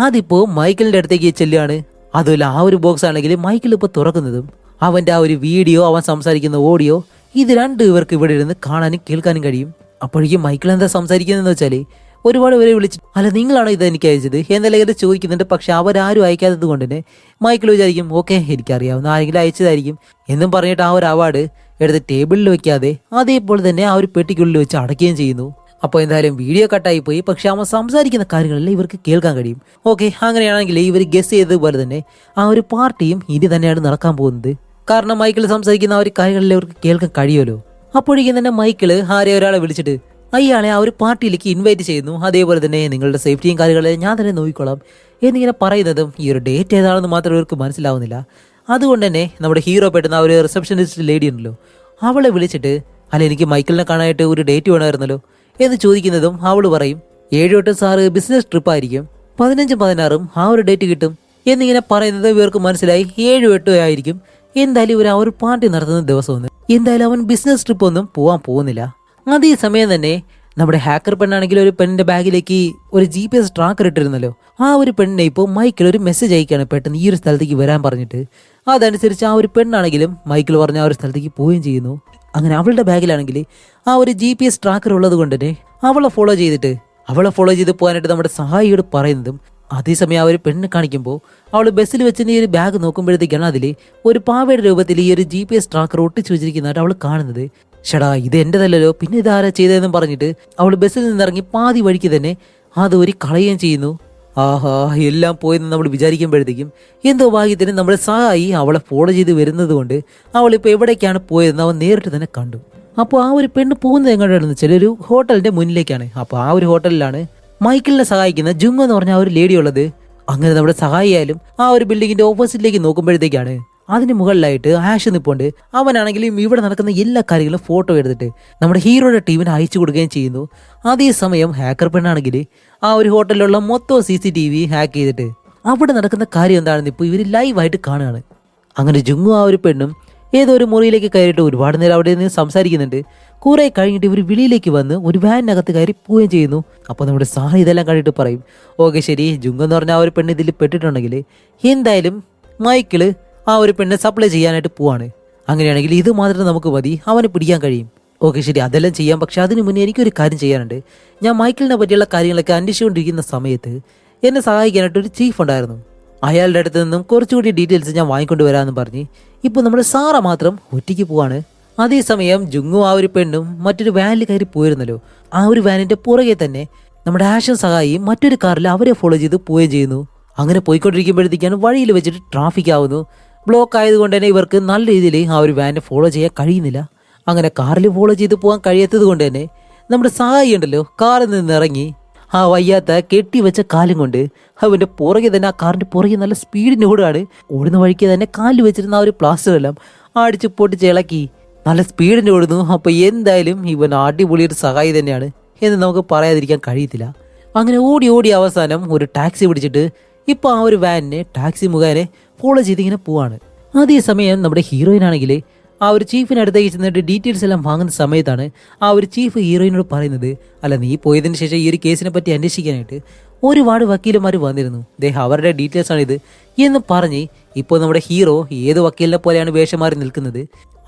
S1: അതിപ്പോ മൈക്കിളിന്റെ അടുത്തേക്ക് ചെല്ലുകയാണ്. അതുമല്ല ആ ഒരു ബോക്സ് ആണെങ്കിൽ മൈക്കിൾ ഇപ്പോൾ തുറക്കുന്നതും അവന്റെ ആ ഒരു വീഡിയോ, അവൻ സംസാരിക്കുന്ന ഓഡിയോ, ഇത് രണ്ടും ഇവർക്ക് ഇവിടെ ഇരുന്ന് കാണാനും കേൾക്കാനും കഴിയും. അപ്പോഴേക്കും മൈക്കിൾ എന്താ സംസാരിക്കുന്നതെന്ന് വെച്ചാൽ ഒരുപാട് പേരെ വിളിച്ചു, അല്ല നിങ്ങളാണോ ഇത് എനിക്ക് അയച്ചത് എന്തെല്ലാം ഇത് ചോദിക്കുന്നുണ്ട്. പക്ഷെ അവരാരും അയക്കാത്തത് കൊണ്ട് തന്നെ മൈക്കിൾ വിചാരിക്കും ഓക്കെ എനിക്കറിയാവുന്ന ആരെങ്കിലും അയച്ചതായിരിക്കും എന്നും പറഞ്ഞിട്ട് ആ ഒരു അവാർഡ് എടുത്ത് ടേബിളിൽ വെക്കാതെ അതേപോലെ തന്നെ ആ ഒരു പെട്ടിക്കുള്ളിൽ വെച്ച് അടയ്ക്കുകയും ചെയ്യുന്നു. അപ്പോൾ എന്തായാലും വീഡിയോ കട്ടായി പോയി, പക്ഷെ അവൻ സംസാരിക്കുന്ന കാര്യങ്ങളെല്ലാം ഇവർക്ക് കേൾക്കാൻ കഴിയും. ഓക്കെ, അങ്ങനെയാണെങ്കിൽ ഇവർ ഗസ് ചെയ്തതുപോലെ തന്നെ ആ ഒരു പാർട്ടിയും ഇനി തന്നെയാണ് നടക്കാൻ പോകുന്നത്. കാരണം മൈക്കിൾ സംസാരിക്കുന്ന ആ ഒരു കാര്യങ്ങളെല്ലാം ഇവർക്ക് കേൾക്കാൻ കഴിയുമല്ലോ. അപ്പോഴേക്കും തന്നെ മൈക്കിള് ആരെ ഒരാളെ വിളിച്ചിട്ട് അയാളെ ആ ഒരു പാർട്ടിയിലേക്ക് ഇൻവൈറ്റ് ചെയ്യുന്നു. അതേപോലെ തന്നെ നിങ്ങളുടെ സേഫ്റ്റിയും കാര്യങ്ങളെല്ലാം ഞാൻ തന്നെ നോക്കിക്കോളാം എന്നിങ്ങനെ പറയുന്നതും ഈ ഒരു ഡേറ്റ് ഏതാണെന്ന് മാത്രം ഇവർക്ക് മനസ്സിലാവുന്നില്ല. അതുകൊണ്ട് തന്നെ നമ്മുടെ ഹീറോ പെട്ടെന്ന് ആ ഒരു റിസപ്ഷനിസ്റ്റ് ലേഡി ഉണ്ടല്ലോ അവളെ വിളിച്ചിട്ട് അല്ല എനിക്ക് മൈക്കിളിനെ കാണാനായിട്ട് ഒരു ഡേറ്റ് വേണമായിരുന്നല്ലോ എന്ന് ചോദിക്കുന്നതും അവൾ പറയും 7, 8 സാറ് ബിസിനസ് ട്രിപ്പ് ആയിരിക്കും, 15, 16 ആ ഒരു ഡേറ്റ് കിട്ടും എന്നിങ്ങനെ പറയുന്നത് ഇവർക്ക് മനസ്സിലായി 7, 8 ആയിരിക്കും. എന്തായാലും ഇവർ ആ ഒരു പാർട്ടി നടത്തുന്ന ദിവസമൊന്നും എന്തായാലും അവൻ ബിസിനസ് ട്രിപ്പ് ഒന്നും പോകാൻ പോകുന്നില്ല. അതേ സമയം തന്നെ നമ്മുടെ ഹാക്കർ പെണ്ണാണെങ്കിൽ ഒരു പെണ്ണിന്റെ ബാഗിലേക്ക് ഒരു GPS ട്രാക്കർ ഇട്ടിരുന്നല്ലോ, ആ ഒരു പെണ്ണിനെ ഇപ്പോൾ മൈക്കിൾ ഒരു മെസ്സേജ് അയക്കുകയാണ് പെട്ടെന്ന് ഈ ഒരു സ്ഥലത്തേക്ക് വരാൻ പറഞ്ഞിട്ട്. അതനുസരിച്ച് ആ ഒരു പെണ്ണാണെങ്കിലും മൈക്കിൾ പറഞ്ഞ ആ ഒരു സ്ഥലത്തേക്ക് പോവുകയും ചെയ്യുന്നു. അങ്ങനെ അവളുടെ ബാഗിലാണെങ്കിൽ ആ ഒരു GPS ട്രാക്കർ ഉള്ളത് കൊണ്ട് തന്നെ അവളെ ഫോളോ ചെയ്ത് പോകാനായിട്ട് നമ്മുടെ സഹായിയോട് പറയുന്നതും അതേസമയം ആ ഒരു പെണ്ണിനെ കാണിക്കുമ്പോൾ അവൾ ബസ്സിൽ വെച്ച് ഈ ഒരു ബാഗ് നോക്കുമ്പോഴത്തേക്കാണ് അതിൽ ഒരു പാവയുടെ രൂപത്തിൽ ഈ ഒരു GPS ട്രാക്കർ ഒട്ടിച്ചു വെച്ചിരിക്കുന്നതായിട്ട് അവൾ കാണുന്നത്. ഷടാ ഇത് എന്റേതല്ലോ, പിന്നെ ഇതാരാ ചെയ്തതെന്നും പറഞ്ഞിട്ട് അവൾ ബസ്സിൽ നിന്നിറങ്ങി പാതി വഴിക്ക് തന്നെ അത് ഒരു കളയുകയും ചെയ്യുന്നു. ആഹാ എല്ലാം പോയെന്ന് നമ്മൾ വിചാരിക്കുമ്പോഴത്തേക്കും എന്തോ ഭാഗ്യത്തിന് നമ്മുടെ സഹായി അവളെ ഫോളോ ചെയ്ത് വരുന്നത് കൊണ്ട് അവളിപ്പോൾ എവിടേക്കാണ് പോയതെന്ന് അവൻ നേരിട്ട് തന്നെ കണ്ടു. അപ്പോൾ ആ ഒരു പെണ്ണ് പോകുന്നത് എങ്ങോട്ടാണെന്ന് വെച്ചാൽ ഒരു ഹോട്ടലിന്റെ മുന്നിലേക്കാണ്. അപ്പോൾ ആ ഒരു ഹോട്ടലിലാണ് മൈക്കിളിനെ സഹായിക്കുന്ന ജുങ് എന്ന് പറഞ്ഞ ആ ഒരു ലേഡി ഉള്ളത്. അങ്ങനെ നമ്മുടെ സഹായിയായാലും ആ ഒരു ബിൽഡിങ്ങിന്റെ ഓപ്പോസിറ്റിലേക്ക് നോക്കുമ്പോഴത്തേക്കാണ് അതിന് മുകളിലായിട്ട് ആഷ് നിൽപ്പുണ്ട്. അവനാണെങ്കിലും ഇവിടെ നടക്കുന്ന എല്ലാ കാര്യങ്ങളും ഫോട്ടോ എടുത്തിട്ട് നമ്മുടെ ഹീറോയുടെ ടീമിന് അയച്ചു കൊടുക്കുകയും ചെയ്യുന്നു. അതേസമയം ഹാക്കർ പെണ്ണാണെങ്കിൽ ആ ഒരു ഹോട്ടലിലുള്ള മൊത്തം CCTV ഹാക്ക് ചെയ്തിട്ട് അവിടെ നടക്കുന്ന കാര്യം എന്താണെന്ന് ഇപ്പോൾ ഇവർ ലൈവായിട്ട് കാണുകയാണ്. അങ്ങനെ ജുങ്ങു ആ ഒരു പെണ്ണും ഏതോ ഒരു മുറിയിലേക്ക് കയറിയിട്ട് ഒരുപാട് നേരം അവിടെ നിന്ന് സംസാരിക്കുന്നുണ്ട്. കുറെ കഴിഞ്ഞിട്ട് ഇവർ വെളിയിലേക്ക് വന്ന് ഒരു വാനിനകത്ത് കയറി പോവുകയും ചെയ്യുന്നു. അപ്പോൾ നമ്മുടെ സാഹി ഇതെല്ലാം കണ്ടിട്ട് പറയും ഓക്കെ ശരി, ജുങ് എന്ന് പറഞ്ഞ ആ ഒരു പെണ്ണ് ഇതിൽ പെട്ടിട്ടുണ്ടെങ്കിൽ എന്തായാലും മൈക്കിള് ആ ഒരു പെണ്ണെ സപ്ലൈ ചെയ്യാനായിട്ട് പോവാണ്. അങ്ങനെയാണെങ്കിൽ ഇത് മാത്രം നമുക്ക് മതി, അവനെ പിടിക്കാൻ കഴിയും. ഓക്കെ ശരി, അതെല്ലാം ചെയ്യാം. പക്ഷെ അതിന് മുന്നേ എനിക്കൊരു കാര്യം ചെയ്യാനുണ്ട്. ഞാൻ മൈക്കിളിനെ പറ്റിയുള്ള കാര്യങ്ങളൊക്കെ അന്വേഷിച്ചുകൊണ്ടിരിക്കുന്ന സമയത്ത് എന്നെ സഹായിക്കാനായിട്ട് ഒരു ചീഫ് ഉണ്ടായിരുന്നു. അയാളുടെ അടുത്ത് നിന്നും കുറച്ചുകൂടി ഡീറ്റെയിൽസ് ഞാൻ വാങ്ങിക്കൊണ്ട് വരാമെന്ന് പറഞ്ഞ് ഇപ്പോൾ നമ്മുടെ സാറ മാത്രം ഒറ്റയ്ക്ക് പോവാണ്. അതേസമയം ജുങ്ങും ആ ഒരു പെണ്ണും മറ്റൊരു വാനിൽ കയറി പോയിരുന്നല്ലോ, ആ ഒരു വാനിന്റെ പുറകെ തന്നെ നമ്മുടെ ആഷൻ സഹായിയും മറ്റൊരു കാറിൽ അവരെ ഫോളോ ചെയ്ത് പോവുകയും ചെയ്യുന്നു. അങ്ങനെ പോയിക്കൊണ്ടിരിക്കുമ്പോഴത്തേക്കാണ് വഴിയിൽ വെച്ചിട്ട് ട്രാഫിക് ആവുന്നു. ബ്ലോക്ക് ആയതുകൊണ്ട് തന്നെ ഇവർക്ക് നല്ല രീതിയിൽ ആ ഒരു വാനെ ഫോളോ ചെയ്യാൻ കഴിയുന്നില്ല. അങ്ങനെ കാറിൽ ഫോളോ ചെയ്ത് പോകാൻ കഴിയാത്തത് കൊണ്ട് തന്നെ നമ്മുടെ സഹായി ഉണ്ടല്ലോ കാറിൽ നിന്ന് ഇറങ്ങി ആ വയ്യാത്ത കെട്ടിവെച്ച കാലും കൊണ്ട് അവന്റെ പുറകെ തന്നെ ആ കാറിന്റെ പുറകെ നല്ല സ്പീഡിന് ഓടുകയാണ്. ഓടുന്ന വഴിക്ക് തന്നെ കാലിൽ വെച്ചിരുന്ന ആ ഒരു പ്ലാസ്റ്റർ എല്ലാം അടിച്ച് പൊട്ടിച്ച് ഇളക്കി നല്ല സ്പീഡിന് ഓടുന്നു. അപ്പൊ എന്തായാലും ഇവൻ അടിപൊളിയൊരു സഹായി തന്നെയാണ് എന്ന് നമുക്ക് പറയാതിരിക്കാൻ കഴിയത്തില്ല. അങ്ങനെ ഓടി ഓടി അവസാനം ഒരു ടാക്സി പിടിച്ചിട്ട് ഇപ്പൊ ആ ഒരു വാനിനെ ടാക്സി മുഖേന ഫോളോ ചെയ്ത് ഇങ്ങനെ പോവാണ്. അതേസമയം നമ്മുടെ ഹീറോയിൻ ആണെങ്കിൽ ആ ഒരു ചീഫിനടുത്തേക്ക് ചെന്നിട്ട് ഡീറ്റെയിൽസ് എല്ലാം വാങ്ങുന്ന സമയത്താണ് ആ ഒരു ചീഫ് ഹീറോയിനോട് പറയുന്നത്, അല്ല നീ പോയതിന് ശേഷം ഈ ഒരു കേസിനെ പറ്റി അന്വേഷിക്കാനായിട്ട് ഒരുപാട് വക്കീലന്മാർ വന്നിരുന്നു, അവരുടെ ഡീറ്റെയിൽസ് ആണ് ഇത് എന്ന് പറഞ്ഞ് ഇപ്പോൾ നമ്മുടെ ഹീറോ ഏത് വക്കീലിനെ പോലെയാണ് വേഷം മാറി നിൽക്കുന്നത്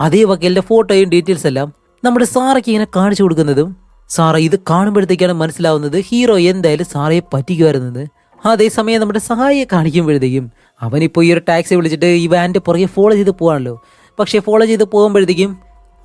S1: അതേ വക്കീലിന്റെ ഫോട്ടോയും ഡീറ്റെയിൽസ് എല്ലാം നമ്മുടെ സാറയ്ക്ക് ഇങ്ങനെ കാണിച്ചു കൊടുക്കുന്നതും സാറ ഇത് കാണുമ്പോഴത്തേക്കാണ് മനസ്സിലാവുന്നത് ഹീറോ എന്തായാലും സാറയെ പറ്റിക്കുമായിരുന്നത്. അതേസമയം നമ്മുടെ സഹായിയെ കാണിക്കുമ്പോഴത്തേക്കും അവനിപ്പോൾ ഈ ഒരു ടാക്സി വിളിച്ചിട്ട് ഈ വാൻ്റെ പുറകെ ഫോളോ ചെയ്ത് പോകാണല്ലോ. പക്ഷേ ഫോളോ ചെയ്ത് പോകുമ്പോഴത്തേക്കും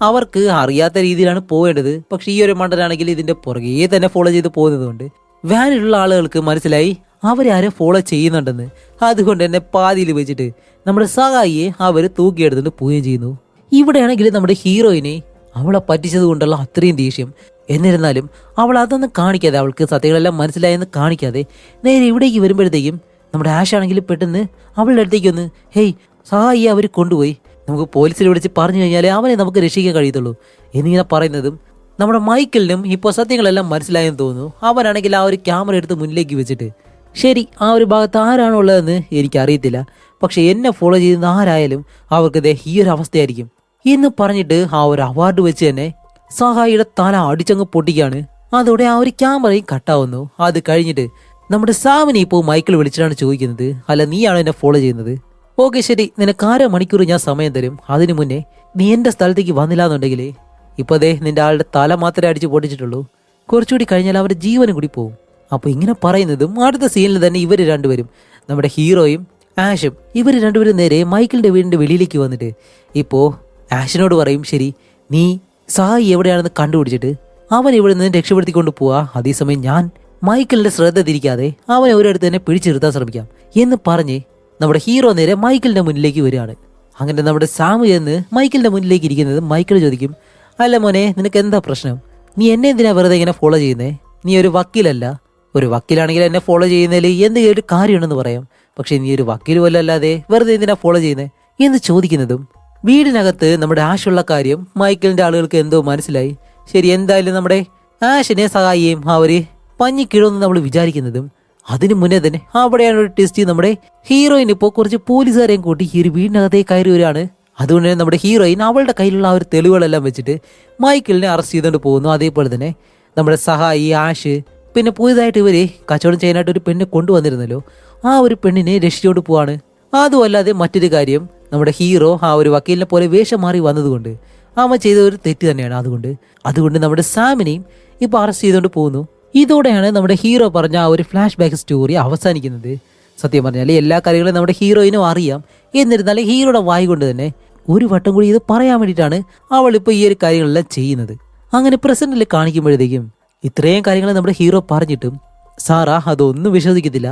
S1: അവർക്ക് അറിയാത്ത രീതിയിലാണ് പോകേണ്ടത്. പക്ഷേ ഈ ഒരു മണ്ടനാണെങ്കിൽ ഇതിന്റെ പുറകെ തന്നെ ഫോളോ ചെയ്ത് പോകുന്നതുകൊണ്ട് വാനിലുള്ള ആളുകൾക്ക് മനസ്സിലായി അവരാരെ ഫോളോ ചെയ്യുന്നുണ്ടെന്ന്. അതുകൊണ്ട് തന്നെ പാതിയിൽ വെച്ചിട്ട് നമ്മുടെ സഹായിയെ അവർ തൂക്കിയെടുത്തിട്ട് പോവുകയും ചെയ്യുന്നു. ഇവിടെയാണെങ്കിൽ നമ്മുടെ ഹീറോയിനെ അവളെ പറ്റിച്ചത് കൊണ്ടുള്ള അത്രയും ദേഷ്യം. എന്നിരുന്നാലും അവൾ അതൊന്നും കാണിക്കാതെ, അവൾക്ക് സത്യങ്ങളെല്ലാം മനസ്സിലായെന്ന് കാണിക്കാതെ നേരെ ഇവിടേക്ക് വരുമ്പോഴത്തേക്കും നമ്മുടെ ആഷ് ആണെങ്കിൽ പെട്ടെന്ന് അവളുടെ അടുത്തേക്ക് ഒന്ന് ഹേയ് സഹായിയെ അവർ കൊണ്ടുപോയി, നമുക്ക് പോലീസിൽ വിളിച്ച് പറഞ്ഞു കഴിഞ്ഞാൽ അവനെ നമുക്ക് രക്ഷിക്കാൻ കഴിയത്തുള്ളൂ എന്നിങ്ങനെ പറയുന്നതും നമ്മുടെ മൈക്കിളിനും ഇപ്പോൾ സത്യങ്ങളെല്ലാം മനസ്സിലായെന്ന് തോന്നുന്നു. അവനാണെങ്കിൽ ആ ഒരു ക്യാമറ എടുത്ത് മുന്നിലേക്ക് വെച്ചിട്ട് ശരി ആ ഒരു ഭാഗത്ത് ആരാണോ ഉള്ളതെന്ന് എനിക്കറിയത്തില്ല, പക്ഷെ എന്നെ ഫോളോ ചെയ്യുന്ന ആരായാലും അവർക്ക് ഈ ഒരു അവസ്ഥയായിരിക്കും എന്ന് പറഞ്ഞിട്ട് ആ ഒരു അവാർഡ് വെച്ച് തന്നെ സഹായിയുടെ തല അടിച്ചങ്ങ് പൊട്ടിക്കാണ്. അതോടെ ആ ഒരു ക്യാമറയും കട്ടാവുന്നു. അത് കഴിഞ്ഞിട്ട് നമ്മുടെ സാമിനെ ഇപ്പോൾ മൈക്കിൾ വിളിച്ചിട്ടാണ് ചോദിക്കുന്നത്, അല്ല നീയാണോ എന്നെ ഫോളോ ചെയ്യുന്നത്? ഓക്കെ ശരി, നിനക്ക് 1/2 മണിക്കൂർ ഞാൻ സമയം തരും. അതിനു മുന്നേ നീ എൻ്റെ സ്ഥലത്തേക്ക് വന്നില്ല എന്നുണ്ടെങ്കിൽ ഇപ്പോൾ നിന്റെ ആളുടെ തല മാത്രമേ അടിച്ച് പൊട്ടിച്ചിട്ടുള്ളൂ, കുറച്ചുകൂടി കഴിഞ്ഞാൽ അവരുടെ ജീവനും കൂടി പോകും. അപ്പോൾ ഇങ്ങനെ പറയുന്നതും അടുത്ത സീനിൽ തന്നെ ഇവർ രണ്ടുപേരും നമ്മുടെ ഹീറോയും ആഷും ഇവർ രണ്ടുപേരും നേരെ മൈക്കിളിന്റെ വീടിന്റെ വെളിയിലേക്ക് വന്നിട്ട് ഇപ്പോൾ ആഷിനോട് പറയും, ശരി നീ സഹായി എവിടെയാണെന്ന് കണ്ടുപിടിച്ചിട്ട് അവൻ ഇവിടെ നിന്ന് രക്ഷപ്പെടുത്തിക്കൊണ്ട് പോവാ, അതേസമയം ഞാൻ മൈക്കിളിന്റെ ശ്രദ്ധ തിരിക്കാതെ അവനെ ഒരിടത്ത് തന്നെ പിടിച്ചിരുത്താൻ ശ്രമിക്കാം എന്ന് പറഞ്ഞ് നമ്മുടെ ഹീറോ നേരെ മൈക്കിളിന്റെ മുന്നിലേക്ക് വരികയാണ്. അങ്ങനെ നമ്മുടെ സാമു എന്ന് മൈക്കിളിന്റെ മുന്നിലേക്ക് ഇരിക്കുന്നത് മൈക്കിൾ ചോദിക്കും, അല്ല മോനെ നിനക്ക് എന്താ പ്രശ്നം? നീ എന്നെ എന്തിനാ വെറുതെ ഇങ്ങനെ ഫോളോ ചെയ്യുന്നേ? നീ ഒരു വക്കീലല്ല. ഒരു വക്കീലാണെങ്കിൽ എന്നെ ഫോളോ ചെയ്യുന്നതിൽ എന്തെങ്കിലും ഒരു കാര്യമുണ്ടെന്ന് പറയാം, പക്ഷെ നീ ഒരു വക്കീൽ പോലും അല്ലാതെ വെറുതെ എന്തിനാ ഫോളോ ചെയ്യുന്നേ എന്ന് ചോദിക്കുന്നതും വീടിനകത്ത് നമ്മുടെ ആഷുള്ള കാര്യം മൈക്കിളിന്റെ ആളുകൾക്ക് എന്തോ മനസ്സിലായി. ശരി എന്തായാലും നമ്മുടെ ആഷിനെ സഹായിയും അവര് പഞ്ഞിക്കിടുമെന്ന് നമ്മൾ വിചാരിക്കുന്നതും അതിനു മുന്നേ തന്നെ അവിടെയാണ് ഒരു ടെസ്റ്റ്. നമ്മുടെ ഹീറോയിൻ ഇപ്പോൾ കുറച്ച് പോലീസുകാരെയും കൂട്ടി ഈ ഒരു വീടിനകത്തേക്ക് കയറി വരികയാണ്. അതുകൊണ്ട് തന്നെ നമ്മുടെ ഹീറോയിൻ അവളുടെ കയ്യിലുള്ള ആ ഒരു തെളിവുകളെല്ലാം വെച്ചിട്ട് മൈക്കിളിനെ അറസ്റ്റ് ചെയ്തുകൊണ്ട് പോകുന്നു. അതേപോലെ തന്നെ നമ്മുടെ സഹായി ആഷ് പിന്നെ പുതിയതായിട്ട് ഇവര് കച്ചവടം ചെയ്യാനായിട്ട് ഒരു പെണ്ണിനെ കൊണ്ടുവന്നിരുന്നല്ലോ, ആ ഒരു പെണ്ണിനെ രക്ഷിച്ചുകൊണ്ട് പോവാണ്. അതുമല്ലാതെ മറ്റൊരു കാര്യം, നമ്മുടെ ഹീറോ ആ ഒരു വക്കീലിനെ പോലെ വേഷം മാറി വന്നതുകൊണ്ട് അവൻ ചെയ്ത ഒരു തെറ്റ് തന്നെയാണ്. അതുകൊണ്ട് നമ്മുടെ സാമിനെയും ഇപ്പോൾ അറസ്റ്റ് ചെയ്തുകൊണ്ട് പോകുന്നു. ഇതോടെയാണ് നമ്മുടെ ഹീറോ പറഞ്ഞ ആ ഒരു ഫ്ലാഷ് ബാക്ക് സ്റ്റോറി അവസാനിക്കുന്നത്. സത്യം പറഞ്ഞാൽ എല്ലാ കാര്യങ്ങളും നമ്മുടെ ഹീറോയിനും അറിയാം. എന്നിരുന്നാലും ഹീറോയുടെ വായി കൊണ്ട് തന്നെ ഒരു വട്ടം കൂടി ഇത് പറയാൻ വേണ്ടിയിട്ടാണ് അവൾ ഇപ്പോൾ ഈ ഒരു കാര്യങ്ങളെല്ലാം ചെയ്യുന്നത്. അങ്ങനെ പ്രസന്റിൽ കാണിക്കുമ്പോഴത്തേക്കും ഇത്രയും കാര്യങ്ങൾ നമ്മുടെ ഹീറോ പറഞ്ഞിട്ടും സാറാ അതൊന്നും വിശ്വസിക്കത്തില്ല.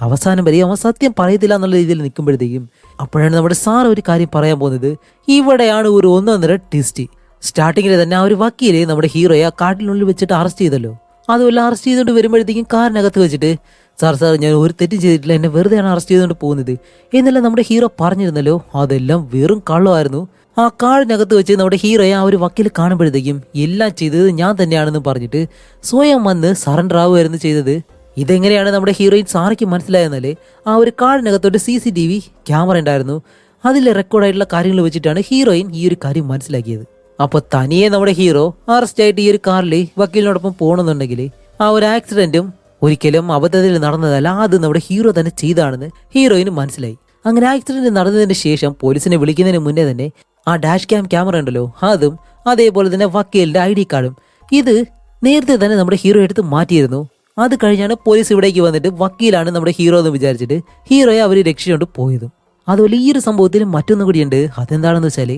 S1: അവസാനം വരെ അവൻ സത്യം പറയത്തില്ല എന്നുള്ള രീതിയിൽ നിൽക്കുമ്പോഴത്തേക്കും അപ്പോഴാണ് നമ്മുടെ സാർ ഒരു കാര്യം പറയാൻ പോകുന്നത്. ഇവിടെയാണ് ഒരു 1.5 ട്വിസ്റ്റ്. സ്റ്റാർട്ടിങ്ങിൽ തന്നെ ആ ഒരു വക്കീലെ നമ്മുടെ ഹീറോയെ ആ കാട്ടിനുള്ളിൽ വെച്ചിട്ട് അറസ്റ്റ് ചെയ്തല്ലോ. അതുമല്ല അറസ്റ്റ് ചെയ്തുകൊണ്ട് വരുമ്പോഴത്തേക്കും കാറിനകത്ത് വെച്ചിട്ട് സാർ ഞാൻ ഒരു തെറ്റും ചെയ്തിട്ടില്ല, എന്നെ വെറുതെയാണ് അറസ്റ്റ് ചെയ്തുകൊണ്ട് പോകുന്നത് എന്നെല്ലാം നമ്മുടെ ഹീറോ പറഞ്ഞിരുന്നല്ലോ. അതെല്ലാം വെറും കള്ളമായിരുന്നു. ആ കാടിനകത്ത് വെച്ച് നമ്മുടെ ഹീറോയെ ആ ഒരു വക്കീൽ കാണുമ്പോഴത്തേക്കും എല്ലാം ചെയ്തത് ഞാൻ തന്നെയാണെന്ന് പറഞ്ഞിട്ട് സ്വയം വന്ന് സറണ്ടർ ആവുമായിരുന്നു ചെയ്തത്. ഇതെങ്ങനെയാണ് നമ്മുടെ ഹീറോയിൻ സാറയ്ക്ക് മനസ്സിലായെന്നാലേ ആ ഒരു കാടിനകത്തോട്ട് CCTV ക്യാമറ ഉണ്ടായിരുന്നു. അതിൽ റെക്കോർഡായിട്ടുള്ള കാര്യങ്ങൾ വെച്ചിട്ടാണ് ഹീറോയിൻ ഈ ഒരു കാര്യം മനസ്സിലാക്കിയത്. അപ്പോൾ തനിയെ നമ്മുടെ ഹീറോ അറസ്റ്റ് ആയിട്ട് ഈ ഒരു കാറിൽ വക്കീലിനോടൊപ്പം പോകണമെന്നുണ്ടെങ്കിൽ ആ ഒരു ആക്സിഡന്റും ഒരിക്കലും അബദ്ധത്തിൽ നടന്നതല്ല, അത് നമ്മുടെ ഹീറോ തന്നെ ചെയ്താണെന്ന് ഹീറോയിന് മനസ്സിലായി. അങ്ങനെ ആക്സിഡന്റ് നടന്നതിന് ശേഷം പോലീസിനെ വിളിക്കുന്നതിന് മുന്നേ തന്നെ ആ ഡാഷ് ക്യാമറ ഉണ്ടല്ലോ അതും അതേപോലെ തന്നെ വക്കീലിന്റെ ID കാർഡും ഇത് നേരത്തെ തന്നെ നമ്മുടെ ഹീറോ എടുത്ത് മാറ്റിയിരുന്നു. അത് കഴിഞ്ഞാണ് പോലീസ് ഇവിടേക്ക് വന്നിട്ട് വക്കീലാണ് നമ്മുടെ ഹീറോ എന്ന് വിചാരിച്ചിട്ട് ഹീറോയെ അവർ രക്ഷിച്ചുകൊണ്ട് പോയതും. അതുപോലെ ഈ ഒരു സംഭവത്തിൽ മറ്റൊന്നും കൂടിയുണ്ട്. അതെന്താണെന്ന് വെച്ചാൽ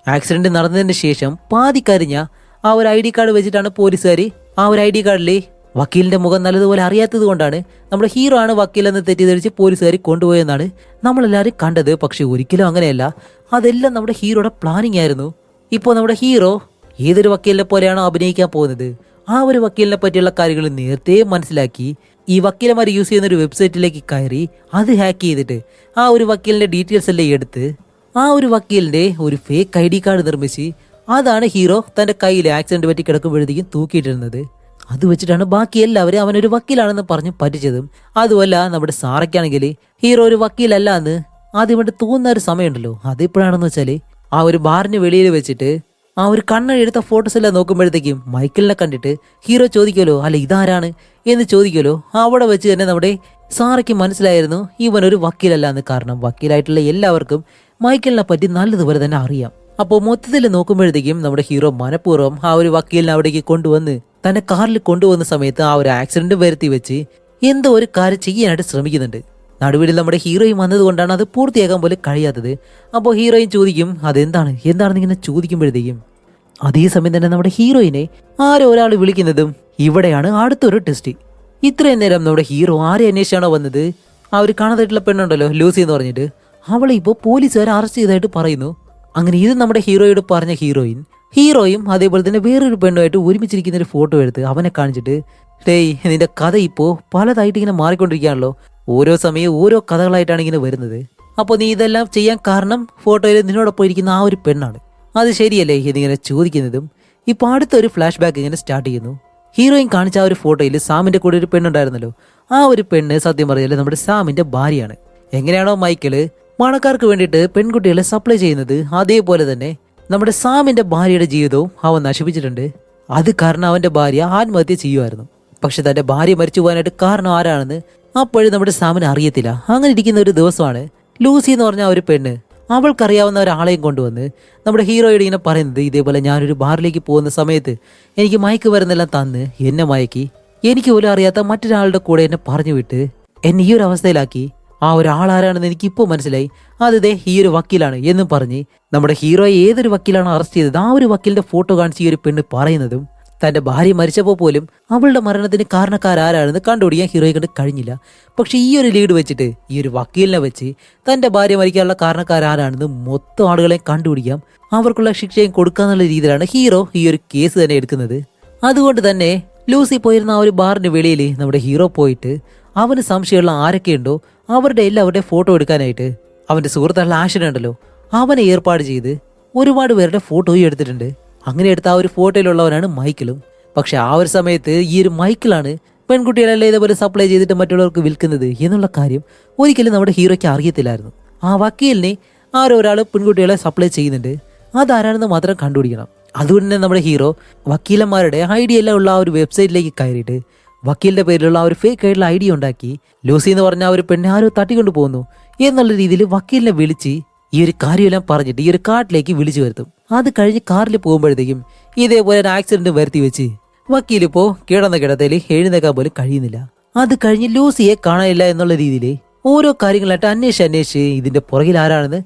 S1: ആക്സിഡന്റ് നടന്നതിന് ശേഷം പാതിക്കരിഞ്ഞ ആ ഒരു ID കാർഡ് വെച്ചിട്ടാണ് പോലീസുകാർ ആ ഒരു ID കാർഡിൽ വക്കീലിന്റെ മുഖം നല്ലതുപോലെ അറിയാത്തത് കൊണ്ടാണ് നമ്മുടെ ഹീറോ ആണ് വക്കീലെന്ന് തെറ്റിദ്ധരിച്ച് പോലീസുകാർ കൊണ്ടുപോയെന്നാണ് നമ്മളെല്ലാവരും കണ്ടത്. പക്ഷെ ഒരിക്കലും അങ്ങനെയല്ല, അതെല്ലാം നമ്മുടെ ഹീറോയുടെ പ്ലാനിങ് ആയിരുന്നു. ഇപ്പോൾ നമ്മുടെ ഹീറോ ഏതൊരു വക്കീലിനെ പോലെയാണോ അഭിനയിക്കാൻ പോകുന്നത് ആ ഒരു വക്കീലിനെ പറ്റിയുള്ള കാര്യങ്ങൾ നേരത്തെ മനസ്സിലാക്കി ഈ വക്കീലന്മാർ യൂസ് ചെയ്യുന്ന ഒരു വെബ്സൈറ്റിലേക്ക് കയറി അത് ഹാക്ക് ചെയ്തിട്ട് ആ ഒരു വക്കീലിന്റെ ഡീറ്റെയിൽസ് എല്ലാം എടുത്ത് ആ ഒരു വക്കീലിന്റെ ഒരു ഫേക്ക് ID കാർഡ് നിർമ്മിച്ച് അതാണ് ഹീറോ തന്റെ കയ്യിൽ ആക്സിഡന്റ് പറ്റി കിടക്കുമ്പോഴത്തേക്കും തൂക്കിയിട്ടിരുന്നത്. അത് വെച്ചിട്ടാണ് ബാക്കി എല്ലാവരും അവനൊരു വക്കീലാണെന്ന് പറഞ്ഞ് പറ്റിച്ചതും. അതുമല്ല നമ്മുടെ സാറയ്ക്കാണെങ്കിൽ ഹീറോ ഒരു വക്കീലല്ല എന്ന് ആദ്യം വേണ്ടി തോന്നുന്ന ഒരു സമയമുണ്ടല്ലോ, അതെപ്പോഴാണെന്ന് വെച്ചാല് ആ ഒരു ബാറിന് വെളിയിൽ വെച്ചിട്ട് ആ ഒരു കണ്ണെടുത്ത ഫോട്ടോസ് എല്ലാം നോക്കുമ്പോഴത്തേക്കും മൈക്കിളിനെ കണ്ടിട്ട് ഹീറോ ചോദിക്കുമല്ലോ, അല്ല ഇതാരാണ് എന്ന് ചോദിക്കുമല്ലോ. അവിടെ വെച്ച് തന്നെ നമ്മുടെ സാറയ്ക്ക് മനസ്സിലായിരുന്നു ഇവനൊരു വക്കീലല്ല എന്ന്. കാരണം വക്കീലായിട്ടുള്ള എല്ലാവർക്കും മൈക്കിളിനെ പറ്റി നല്ലതുപോലെ തന്നെ അറിയാം. അപ്പോൾ മൊത്തത്തിൽ നോക്കുമ്പോഴത്തേക്കും നമ്മുടെ ഹീറോ മനഃപൂർവ്വം ആ ഒരു വക്കീലിനെ അവിടേക്ക് കൊണ്ടുവന്ന് തന്നെ കാറിൽ കൊണ്ടുവന്ന സമയത്ത് ആ ഒരു ആക്സിഡന്റ് വരുത്തി വെച്ച് എന്തോ ഒരു കാര്യം ചെയ്യാനായിട്ട് ശ്രമിക്കുന്നുണ്ട്. നടുവിൽ നമ്മുടെ ഹീറോയും വന്നതുകൊണ്ടാണ് അത് പൂർത്തിയാക്കാൻ പോലും കഴിയാത്തത്. അപ്പോൾ ഹീറോയിൻ ചോദിക്കും എന്താണെന്ന് ഇങ്ങനെ ചോദിക്കുമ്പോഴത്തേക്കും അതേസമയം തന്നെ നമ്മുടെ ഹീറോയിനെ ആരോ ഒരാൾ വിളിക്കുന്നതും ഇവിടെയാണ് അടുത്തൊരു ടെസ്റ്റ്. ഇത്രയും നേരം നമ്മുടെ ഹീറോ ആരെ അന്വേഷിച്ചാണോ വന്നത് ആ ഒരു കാണാതായിട്ടുള്ള പെണ്ണുണ്ടല്ലോ ലൂസി എന്ന് പറഞ്ഞിട്ട്, അവളെ ഇപ്പോൾ പോലീസുകാർ അറസ്റ്റ് ചെയ്തതായിട്ട് പറയുന്നു. അങ്ങനെ ഇത് നമ്മുടെ ഹീറോയോട് പറഞ്ഞ ഹീറോയും അതേപോലെ തന്നെ വേറൊരു പെണ്ണുമായിട്ട് ഒരുമിച്ചിരിക്കുന്ന ഒരു ഫോട്ടോ എടുത്ത് അവനെ കാണിച്ചിട്ട്, ഡേയ് നിന്റെ കഥ ഇപ്പോൾ പലതായിട്ട് ഇങ്ങനെ മാറിക്കൊണ്ടിരിക്കുകയാണല്ലോ, ഓരോ സമയം ഓരോ കഥകളായിട്ടാണ് ഇങ്ങനെ വരുന്നത്. അപ്പോൾ നീ ഇതെല്ലാം ചെയ്യാൻ കാരണം ഫോട്ടോയിൽ നിന്നോടൊപ്പം ഇരിക്കുന്ന ആ ഒരു പെണ്ണാണ്, അത് ശരിയല്ലേ എന്നിങ്ങനെ ചോദിക്കുന്നതും ഇപ്പോൾ അടുത്തൊരു ഫ്ലാഷ് ബാക്ക് ഇങ്ങനെ സ്റ്റാർട്ട് ചെയ്യുന്നു. ഹീറോയിൻ കാണിച്ച ആ ഒരു ഫോട്ടോയിൽ സാമിന്റെ കൂടെ ഒരു പെണ്ണുണ്ടായിരുന്നല്ലോ, ആ ഒരു പെണ്ണ് സത്യം പറഞ്ഞാൽ നമ്മുടെ സാമിന്റെ ഭാര്യയാണ്. എങ്ങനെയാണോ മൈക്കിള് മണക്കാർക്ക് വേണ്ടിയിട്ട് പെൺകുട്ടികളെ സപ്ലൈ ചെയ്യുന്നത് അതേപോലെ തന്നെ നമ്മുടെ സാമിന്റെ ഭാര്യയുടെ ജീവിതവും അവൻ നശിപ്പിച്ചിട്ടുണ്ട്. അത് കാരണം അവന്റെ ഭാര്യ ആത്മഹത്യ ചെയ്യുമായിരുന്നു. പക്ഷെ തന്റെ ഭാര്യ മരിച്ചു പോകാനായിട്ട് കാരണം ആരാണെന്ന് അപ്പോഴും നമ്മുടെ സാമിന് അറിയത്തില്ല. അങ്ങനെ ഇരിക്കുന്ന ഒരു ദിവസമാണ് ലൂസി എന്ന് പറഞ്ഞ ഒരു പെണ്ണ് അവൾക്കറിയാവുന്ന ഒരാളെയും കൊണ്ടുവന്ന് നമ്മുടെ ഹീറോയോട് ഇങ്ങനെ പറയുന്നത്, ഇതേപോലെ ഞാനൊരു ബാറിലേക്ക് പോകുന്ന സമയത്ത് എനിക്ക് മയക്ക് വരുന്നെല്ലാം തന്ന് എന്നെ മയക്കി എനിക്ക് പോലും അറിയാത്ത മറ്റൊരാളുടെ കൂടെ എന്നെ പറഞ്ഞു വിട്ട് എന്നെ ഈ ഒരു അവസ്ഥയിലാക്കി. ആ ഒരാളാരാണെന്ന് എനിക്ക് ഇപ്പോൾ മനസ്സിലായി, അതേ ഈ ഒരു വക്കീലാണ് എന്നും പറഞ്ഞ് നമ്മുടെ ഹീറോയെ ഏതൊരു വക്കീലാണ് അറസ്റ്റ് ചെയ്തത് ആ ഒരു വക്കീലിന്റെ ഫോട്ടോ കാണിച്ച് ഈ ഒരു പെണ്ണ് പറയുന്നതും തന്റെ ഭാര്യ മരിച്ചപ്പോൾ പോലും അവളുടെ മരണത്തിന് കാരണക്കാരാരാണെന്ന് കണ്ടുപിടിക്കാൻ ഹീറോയെ കണ്ട് കഴിഞ്ഞില്ല. പക്ഷെ ഈ ഒരു ലീഡ് വെച്ചിട്ട് ഈ ഒരു വക്കീലിനെ വെച്ച് തന്റെ ഭാര്യ മരിക്കാനുള്ള കാരണക്കാരാരാണെന്ന് മൊത്തം ആളുകളെ കണ്ടുപിടിക്കാം, അവർക്കുള്ള ശിക്ഷയും കൊടുക്കാന്നുള്ള രീതിയിലാണ് ഹീറോ ഈ ഒരു കേസ് തന്നെ എടുക്കുന്നത്. അതുകൊണ്ട് തന്നെ ലൂസി പോയിരുന്ന ആ ഒരു ബാറിന് വെളിയിൽ നമ്മുടെ ഹീറോ പോയിട്ട് അവന് സംശയമുള്ള ആരൊക്കെയുണ്ടോ അവരുടെ എല്ലാവരുടെയും ഫോട്ടോ എടുക്കാനായിട്ട് അവന്റെ സുഹൃത്തുള്ള ആശനുണ്ടല്ലോ അവനെ ഏർപ്പാട് ചെയ്ത് ഒരുപാട് പേരുടെ ഫോട്ടോയും എടുത്തിട്ടുണ്ട്. അങ്ങനെ എടുത്ത ആ ഒരു ഫോട്ടോയിലുള്ളവനാണ് മൈക്കിളും. പക്ഷെ ആ ഒരു സമയത്ത് ഈ ഒരു മൈക്കിളാണ് പെൺകുട്ടികളെല്ലാം ഇതേപോലെ സപ്ലൈ ചെയ്തിട്ട് മറ്റുള്ളവർക്ക് വിൽക്കുന്നത് എന്നുള്ള കാര്യം ഒരിക്കലും നമ്മുടെ ഹീറോയ്ക്ക് അറിയത്തില്ലായിരുന്നു. ആ വക്കീലിനെ ആരോ ഒരാൾ പെൺകുട്ടികളെ സപ്ലൈ ചെയ്യുന്നുണ്ട്, അതാരാണെന്ന് മാത്രം കണ്ടുപിടിക്കണം. അതുകൊണ്ട് തന്നെ നമ്മുടെ ഹീറോ വക്കീലന്മാരുടെ ഐഡിയ എല്ലാം ഉള്ള ആ ഒരു വെബ്സൈറ്റിലേക്ക് കയറിയിട്ട് വക്കീലിന്റെ പേരിലുള്ള ആ ഒരു ഫേക്ക് ആയിട്ടുള്ള ഐഡിയ ഉണ്ടാക്കി ലൂസി എന്ന് പറഞ്ഞ ആ ഒരു പെണ്ണെ ആരോ തട്ടിക്കൊണ്ടു പോകുന്നു എന്നുള്ള രീതിയിൽ വക്കീലിനെ വിളിച്ച് ഈ ഒരു കാര്യമെല്ലാം പറഞ്ഞിട്ട് ഈ ഒരു കാട്ടിലേക്ക് വിളിച്ചു വരുത്തും. അത് കഴിഞ്ഞ് കാറിൽ പോകുമ്പോഴത്തേക്കും ഇതേപോലെ ഒരു ആക്സിഡന്റ് വരുത്തി വെച്ച് വക്കീലിപ്പോ കിടന്ന കിടത്തയിൽ എഴുന്നേക്കാൻ പോലും കഴിയുന്നില്ല. അത് കഴിഞ്ഞ് ലൂസിയെ കാണാനില്ല എന്നുള്ള രീതിയിൽ ഓരോ കാര്യങ്ങളായിട്ട് അന്വേഷിച്ച് ഇതിന്റെ പുറകിൽ ആരാണെന്ന്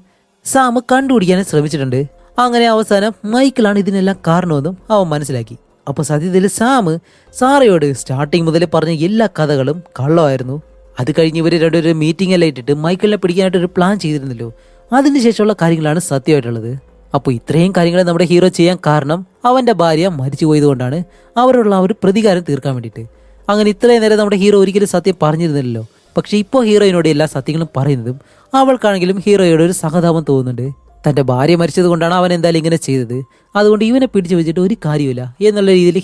S1: സാം കണ്ടുപിടിക്കാനും ശ്രമിച്ചിട്ടുണ്ട്. അങ്ങനെ അവസാനം മൈക്കിളാണ് ഇതിനെല്ലാം കാരണമെന്നും അവൻ മനസ്സിലാക്കി. അപ്പൊ സത്യത്തിൽ സാം സാറയോട് സ്റ്റാർട്ടിങ് മുതൽ പറഞ്ഞ എല്ലാ കഥകളും കള്ളമായിരുന്നു. അത് കഴിഞ്ഞ് ഇവർ രണ്ടൊരു മീറ്റിംഗ് എല്ലാം ഇട്ടിട്ട് മൈക്കിളിനെ പിടിക്കാനായിട്ട് ഒരു പ്ലാൻ ചെയ്തിരുന്നല്ലോ, അതിനുശേഷമുള്ള കാര്യങ്ങളാണ് സത്യമായിട്ടുള്ളത്. അപ്പോൾ ഇത്രയും കാര്യങ്ങൾ നമ്മുടെ ഹീറോ ചെയ്യാൻ കാരണം അവന്റെ ഭാര്യ മരിച്ചു പോയതുകൊണ്ടാണ്, അവരുള്ള ആ ഒരു പ്രതികാരം തീർക്കാൻ വേണ്ടിയിട്ട്. അങ്ങനെ ഇത്രയും നേരം നമ്മുടെ ഹീറോ ഒരിക്കലും സത്യം പറഞ്ഞിരുന്നില്ലല്ലോ. പക്ഷെ ഇപ്പോൾ ഹീറോയിനോട് എല്ലാ സത്യങ്ങളും പറയുന്നതും അവൾക്കാണെങ്കിലും ഹീറോയോട് ഒരു സഹതാപം തോന്നുന്നുണ്ട്. തന്റെ ഭാര്യ മരിച്ചത് കൊണ്ടാണ് അവൻ എന്തായാലും ഇങ്ങനെ ചെയ്തത്, അതുകൊണ്ട് ഇവനെ പിടിച്ചു വെച്ചിട്ട് ഒരു കാര്യമില്ല എന്നുള്ള രീതിയിൽ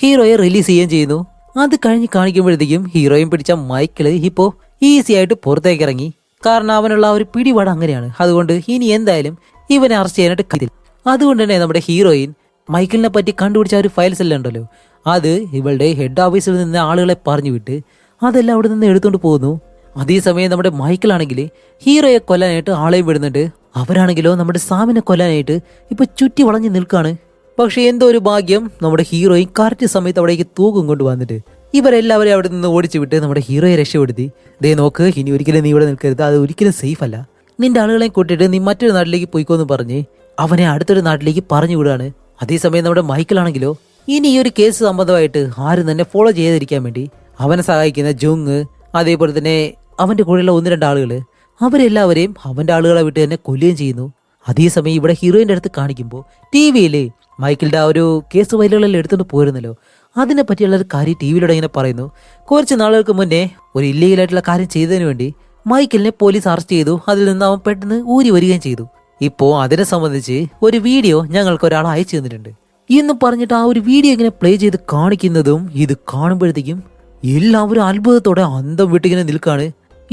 S1: ഹീറോയെ റിലീസ് ചെയ്യുകയും ചെയ്യുന്നു. അത് കഴിഞ്ഞ് കാണിക്കുമ്പോഴത്തേക്കും ഹീറോയും പിടിച്ച മൈക്കിള് ഇപ്പോ ഈസി ആയിട്ട് പുറത്തേക്ക് ഇറങ്ങി. കാരണം അവനുള്ള ഒരു പിടിപാട് അങ്ങനെയാണ്. അതുകൊണ്ട് ഇനി എന്തായാലും ഇവനെ അറസ്റ്റ് ചെയ്യാനായിട്ട് കഴിയില്ല. അതുകൊണ്ട് തന്നെ നമ്മുടെ ഹീറോയിൻ മൈക്കിളിനെ പറ്റി കണ്ടുപിടിച്ച ഒരു ഫയൽസ് എല്ലാം ഉണ്ടല്ലോ, അത് ഇവളുടെ ഹെഡ് ഓഫീസിൽ നിന്ന് ആളുകളെ പറഞ്ഞു വിട്ട് അതെല്ലാം അവിടെ നിന്ന് എടുത്തുകൊണ്ട് പോകുന്നു. അതേസമയം നമ്മുടെ മൈക്കിളാണെങ്കിൽ ഹീറോയെ കൊല്ലാനായിട്ട് ആളെയും വിടുന്നുണ്ട്. അവരാണെങ്കിലോ നമ്മുടെ സാമിനെ കൊല്ലാനായിട്ട് ഇപ്പൊ ചുറ്റി വളഞ്ഞു നിൽക്കാണ്. പക്ഷെ എന്തോ ഒരു ഭാഗ്യം, നമ്മുടെ ഹീറോയിൻ കറക്റ്റ് സമയത്ത് അവിടേക്ക് തൂക്കം കൊണ്ട് വന്നിട്ട് ഇവരെല്ലാവരെയും അവിടെ നിന്ന് ഓടിച്ചു വിട്ട് നമ്മുടെ ഹീറോയെ രക്ഷപ്പെടുത്തി. ദേ നോക്ക്, ഇനി ഒരിക്കലും നീ ഇവിടെ നിൽക്കരുത്, അത് ഒരിക്കലും സേഫ് അല്ല, നിന്റെ ആളുകളെ കൂട്ടിയിട്ട് നീ മറ്റൊരു നാട്ടിലേക്ക് പോയിക്കോന്ന് പറഞ്ഞ് അവനെ അടുത്തൊരു നാട്ടിലേക്ക് പറഞ്ഞു വിടുകയാണ്. അതേസമയം നമ്മുടെ മൈക്കിളാണെങ്കിലോ ഇനി ഈ ഒരു കേസ് സംബന്ധമായിട്ട് ആരും തന്നെ ഫോളോ ചെയ്യാതിരിക്കാൻ വേണ്ടി അവനെ സഹായിക്കുന്ന ജുങ്, അതേപോലെ തന്നെ അവന്റെ കൂടെയുള്ള 1-2 ആളുകൾ, അവരെല്ലാവരെയും അവന്റെ ആളുകളെ വിട്ട് തന്നെ കൊല്ലുകയും ചെയ്യുന്നു. അതേസമയം ഇവിടെ ഹീറോയിന്റെ അടുത്ത് കാണിക്കുമ്പോൾ ടി വിയില് മൈക്കിളിന്റെ ആ ഒരു കേസ് ഫയലുകളെല്ലാം എടുത്തുകൊണ്ട് പോരുന്നല്ലോ, അതിനെ പറ്റിയുള്ള ഒരു കാര്യം ടി വിയിലൂടെ ഇങ്ങനെ പറയുന്നു. കുറച്ച് നാളുകൾക്ക് മുന്നേ ഒരു ഇല്ലീഗലായിട്ടുള്ള കാര്യം ചെയ്തതിനു വേണ്ടി മൈക്കിളിനെ പോലീസ് അറസ്റ്റ് ചെയ്തു. അതിൽ നിന്ന് അവൻ പെട്ടെന്ന് ഊരി വരികയും ചെയ്തു. ഇപ്പോൾ അതിനെ സംബന്ധിച്ച് ഒരു വീഡിയോ ഞങ്ങൾക്ക് ഒരാൾ അയച്ചു തന്നിട്ടുണ്ട് എന്ന് പറഞ്ഞിട്ട് ആ ഒരു വീഡിയോ ഇങ്ങനെ പ്ലേ ചെയ്ത് കാണിക്കുന്നതും ഇത് കാണുമ്പോഴത്തേക്കും എല്ലാവരും അത്ഭുതത്തോടെ അന്തം വിട്ടിങ്ങനെ നിൽക്കാണ്.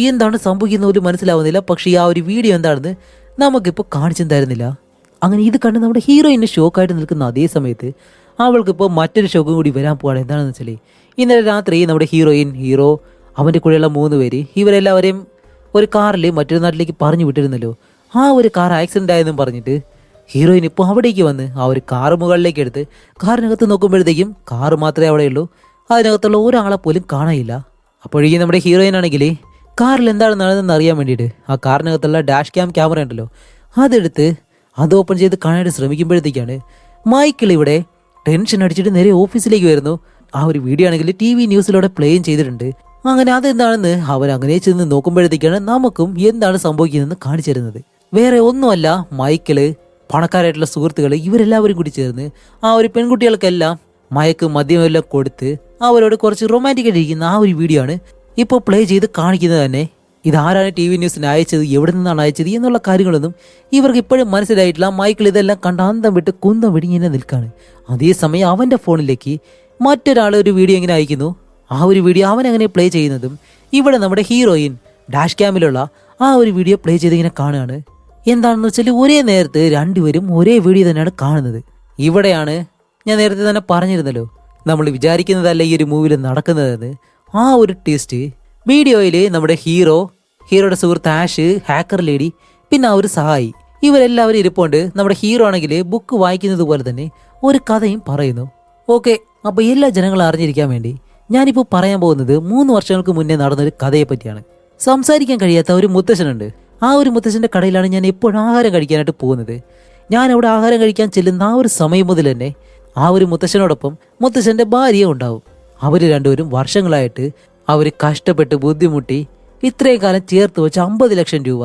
S1: എന്താണ് സംഭവിക്കുന്ന ഒരു മനസ്സിലാവുന്നില്ല. പക്ഷേ ആ ഒരു വീഡിയോ എന്താണെന്ന് നമുക്കിപ്പോൾ കാണിച്ചു തരുന്നില്ല. അങ്ങനെ ഇത് കണ്ട് നമ്മുടെ ഹീറോയിന് ഷോക്കായിട്ട് നിൽക്കുന്ന അതേ സമയത്ത് അവൾക്കിപ്പോൾ മറ്റൊരു ഷോക്കും കൂടി വരാൻ പോവാണ്. എന്താണെന്ന് വെച്ചാൽ ഇന്നലെ രാത്രി നമ്മുടെ ഹീറോ അവൻ്റെ കൂടെയുള്ള 3 പേര് ഇവരെല്ലാവരെയും ഒരു കാറിൽ മറ്റൊരു നാട്ടിലേക്ക് പറഞ്ഞു വിട്ടിരുന്നല്ലോ. ആ ഒരു കാർ ആക്സിഡൻ്റ് ആയെന്നും പറഞ്ഞിട്ട് ഹീറോയിൻ ഇപ്പോൾ അവിടേക്ക് വന്ന് ആ ഒരു കാറ് മുകളിലേക്ക് എടുത്ത് കാറിനകത്ത് നോക്കുമ്പോഴത്തേക്കും കാറ് മാത്രമേ അവിടെയുള്ളൂ. അതിനകത്തുള്ള ഒരാളെ പോലും കാണാനില്ല. അപ്പോഴേക്കും നമ്മുടെ ഹീറോയിൻ ആണെങ്കിൽ കാറിൽ എന്താണ് നടന്നതെന്ന് അറിയാൻ വേണ്ടിയിട്ട് ആ കാറിനകത്തുള്ള ഡാഷ് ക്യാമറ ഉണ്ടല്ലോ അതെടുത്ത് അത് ഓപ്പൺ ചെയ്ത് കാണാനായിട്ട് ശ്രമിക്കുമ്പോഴത്തേക്കാണ് മൈക്കിൾ ഇവിടെ ടെൻഷൻ അടിച്ചിട്ട് നേരെ ഓഫീസിലേക്ക് വരുന്നു. ആ ഒരു വീഡിയോ ആണെങ്കിൽ TV ന്യൂസിലൂടെ പ്ലേയും ചെയ്തിട്ടുണ്ട്. അങ്ങനെ അതെന്താണെന്ന് അവൻ അങ്ങനെ ചെന്ന് നോക്കുമ്പോഴത്തേക്കാണ് നമുക്കും എന്താണ് സംഭവിക്കുന്നതെന്ന് കാണിച്ചു തരുന്നത്. വേറെ ഒന്നുമല്ല, മൈക്കിള് പണക്കാരായിട്ടുള്ള സുഹൃത്തുക്കൾ ഇവരെല്ലാവരും കൂടി ചേർന്ന് ആ ഒരു പെൺകുട്ടികൾക്കെല്ലാം മദ്യമെല്ലാം കൊടുത്ത് അവരോട് കുറച്ച് റൊമാൻറ്റിക് ആയിട്ടിരിക്കുന്ന ആ ഒരു വീഡിയോ ആണ് ഇപ്പോൾ പ്ലേ ചെയ്ത് കാണിക്കുന്നത് തന്നെ. ഇതാരാണ് TV ന്യൂസിന് അയച്ചത്, എവിടെ നിന്നാണ് അയച്ചത് എന്നുള്ള കാര്യങ്ങളൊന്നും ഇവർക്ക് ഇപ്പോഴും മനസ്സിലായിട്ടില്ല. മൈക്കിൾ ഇതെല്ലാം കണ്ട് അന്തം വിട്ട് കുന്തം വിടിങ്ങനെ നിൽക്കാണ്. അതേസമയം അവൻ്റെ ഫോണിലേക്ക് മറ്റൊരാൾ ഒരു വീഡിയോ ഇങ്ങനെ അയക്കുന്നു. ആ ഒരു വീഡിയോ അവൻ അങ്ങനെ പ്ലേ ചെയ്യുന്നതും ഇവിടെ നമ്മുടെ ഹീറോയിൻ ഡാഷ് ക്യാമിലുള്ള ആ ഒരു വീഡിയോ പ്ലേ ചെയ്ത് ഇങ്ങനെ കാണുകയാണ്. എന്താണെന്ന് വെച്ചാൽ ഒരേ നേരത്ത് രണ്ടുപേരും ഒരേ വീഡിയോ തന്നെയാണ് കാണുന്നത്. ഇവിടെയാണ് ഞാൻ നേരത്തെ തന്നെ പറഞ്ഞിരുന്നല്ലോ, നമ്മൾ വിചാരിക്കുന്നതല്ല ഈ ഒരു മൂവിൽ നടക്കുന്നതെന്ന്. ആ ഒരു ട്വിസ്റ്റ് വീഡിയോയിൽ നമ്മുടെ ഹീറോയുടെ സുഹൃത്ത് ആഷ്, ഹാക്കർ ലേഡി, പിന്നെ ആ ഒരു സഹായി ഇവരെല്ലാവരും ഇരിപ്പുണ്ട്. നമ്മുടെ ഹീറോ ആണെങ്കിൽ ബുക്ക് വായിക്കുന്നത് പോലെ തന്നെ ഒരു കഥയും പറയുന്നു. ഓക്കെ, അപ്പോൾ എല്ലാ ജനങ്ങളും അറിഞ്ഞിരിക്കാൻ വേണ്ടി ഞാനിപ്പോൾ പറയാൻ പോകുന്നത് 3 വർഷങ്ങൾക്ക് മുന്നേ നടന്നൊരു കഥയെ പറ്റിയാണ്. സംസാരിക്കാൻ കഴിയാത്ത ഒരു മുത്തശ്ശനുണ്ട്. ആ ഒരു മുത്തശ്ശൻ്റെ കടയിലാണ് ഞാൻ എപ്പോഴും ആഹാരം കഴിക്കാനായിട്ട് പോകുന്നത്. ഞാൻ അവിടെ ആഹാരം കഴിക്കാൻ ചെല്ലുന്ന ആ ഒരു സമയം മുതൽ തന്നെ ആ ഒരു മുത്തശ്ശനോടൊപ്പം മുത്തശ്ശൻ്റെ ഭാര്യ ഉണ്ടാവും. അവർ രണ്ടുപേരും വർഷങ്ങളായിട്ട് അവർ കഷ്ടപ്പെട്ട് ബുദ്ധിമുട്ടി ഇത്രയും കാലം ചേർത്ത് വെച്ച് 50 ലക്ഷം രൂപ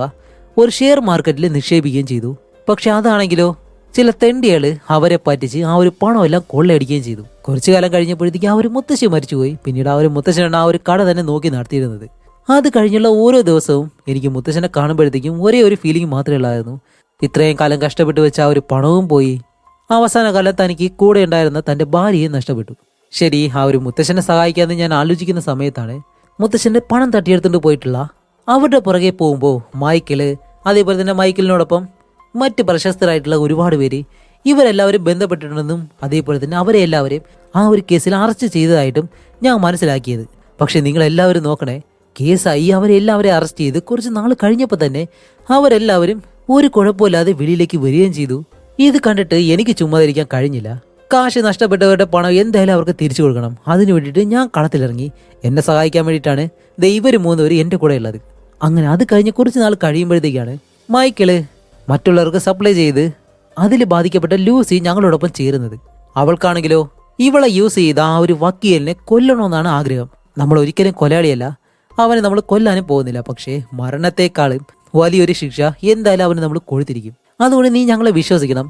S1: ഒരു ഷെയർ മാർക്കറ്റിൽ നിക്ഷേപിക്കുകയും ചെയ്തു. പക്ഷെ അതാണെങ്കിലോ ചില തെണ്ടികൾ അവരെ പറ്റിച്ച് ആ ഒരു പണമെല്ലാം കൊള്ളയടിക്കുകയും ചെയ്തു. കുറച്ചു കാലം കഴിഞ്ഞപ്പോഴത്തേക്ക് ആ ഒരു മുത്തശ്ശി മരിച്ചുപോയി. പിന്നീട് ആ ഒരു മുത്തശ്ശനാണ് ആ ഒരു കട തന്നെ നോക്കി നടത്തിയിരുന്നത്. അത് കഴിഞ്ഞുള്ള ഓരോ ദിവസവും എനിക്ക് മുത്തശ്ശനെ കാണുമ്പോഴത്തേക്കും ഒരേ ഒരു ഫീലിംഗ് മാത്രമേ ഉള്ളായിരുന്നു. ഇത്രയും കാലം കഷ്ടപ്പെട്ട് വെച്ച ആ ഒരു പണവും പോയി. അവസാന കാലം തനിക്ക് കൂടെ ഉണ്ടായിരുന്ന തൻ്റെ ഭാര്യയെ നഷ്ടപ്പെട്ടു. ശരി, ആ ഒരു മുത്തശ്ശനെ സഹായിക്കാമെന്ന് ഞാൻ ആലോചിക്കുന്ന സമയത്താണ് മുത്തശ്ശൻ്റെ പണം തട്ടിയെടുത്തുകൊണ്ട് പോയിട്ടുള്ള അവരുടെ പുറകെ പോകുമ്പോൾ മൈക്കിള്, അതേപോലെ തന്നെ മൈക്കിളിനോടൊപ്പം മറ്റ് പ്രശസ്തരായിട്ടുള്ള ഒരുപാട് പേര് ഇവരെല്ലാവരും ബന്ധപ്പെട്ടിട്ടുണ്ടെന്നും അതേപോലെ തന്നെ അവരെ എല്ലാവരെയും ആ ഒരു കേസിൽ അറസ്റ്റ് ചെയ്തതായിട്ടും ഞാൻ മനസ്സിലാക്കിയത്. പക്ഷെ നിങ്ങളെല്ലാവരും നോക്കണേ, കേസായി അവരെല്ലാവരെയും അറസ്റ്റ് ചെയ്ത് കുറച്ച് നാൾ കഴിഞ്ഞപ്പോൾ തന്നെ അവരെല്ലാവരും ഒരു കുഴപ്പമില്ലാതെ വെളിയിലേക്ക് വരികയും ചെയ്തു. ഇത് കണ്ടിട്ട് എനിക്ക് ചുമ്മാതിരിക്കാൻ കഴിഞ്ഞില്ല. കാശ് നഷ്ടപ്പെട്ടവരുടെ പണം എന്തായാലും അവർക്ക് തിരിച്ചു കൊടുക്കണം. അതിനു വേണ്ടിയിട്ട് ഞാൻ കളത്തിലിറങ്ങി. എന്നെ സഹായിക്കാൻ വേണ്ടിയിട്ടാണ് ഇവർ 3 പേര് എൻ്റെ കൂടെ ഉള്ളത്. അങ്ങനെ അത് കഴിഞ്ഞ് കുറച്ച് നാൾ കഴിയുമ്പോഴത്തേക്കാണ് മൈക്കിള് മറ്റുള്ളവർക്ക് സപ്ലൈ ചെയ്ത് അതിൽ ബാധിക്കപ്പെട്ട ലൂസി ഞങ്ങളോടൊപ്പം ചേരുന്നത്. അവൾക്കാണെങ്കിലോ ഇവളെ യൂസ് ചെയ്ത ആ ഒരു വക്കീലിനെ കൊല്ലണമെന്നാണ് ആഗ്രഹം. നമ്മൾ ഒരിക്കലും കൊലയാളിയല്ല, അവനെ നമ്മൾ കൊല്ലാനും പോകുന്നില്ല. പക്ഷേ മരണത്തെക്കാളും വലിയൊരു ശിക്ഷ എന്തായാലും അവന് നമ്മൾ കൊടുത്തിരിക്കും. അതുകൊണ്ട് നീ ഞങ്ങളെ വിശ്വസിക്കണം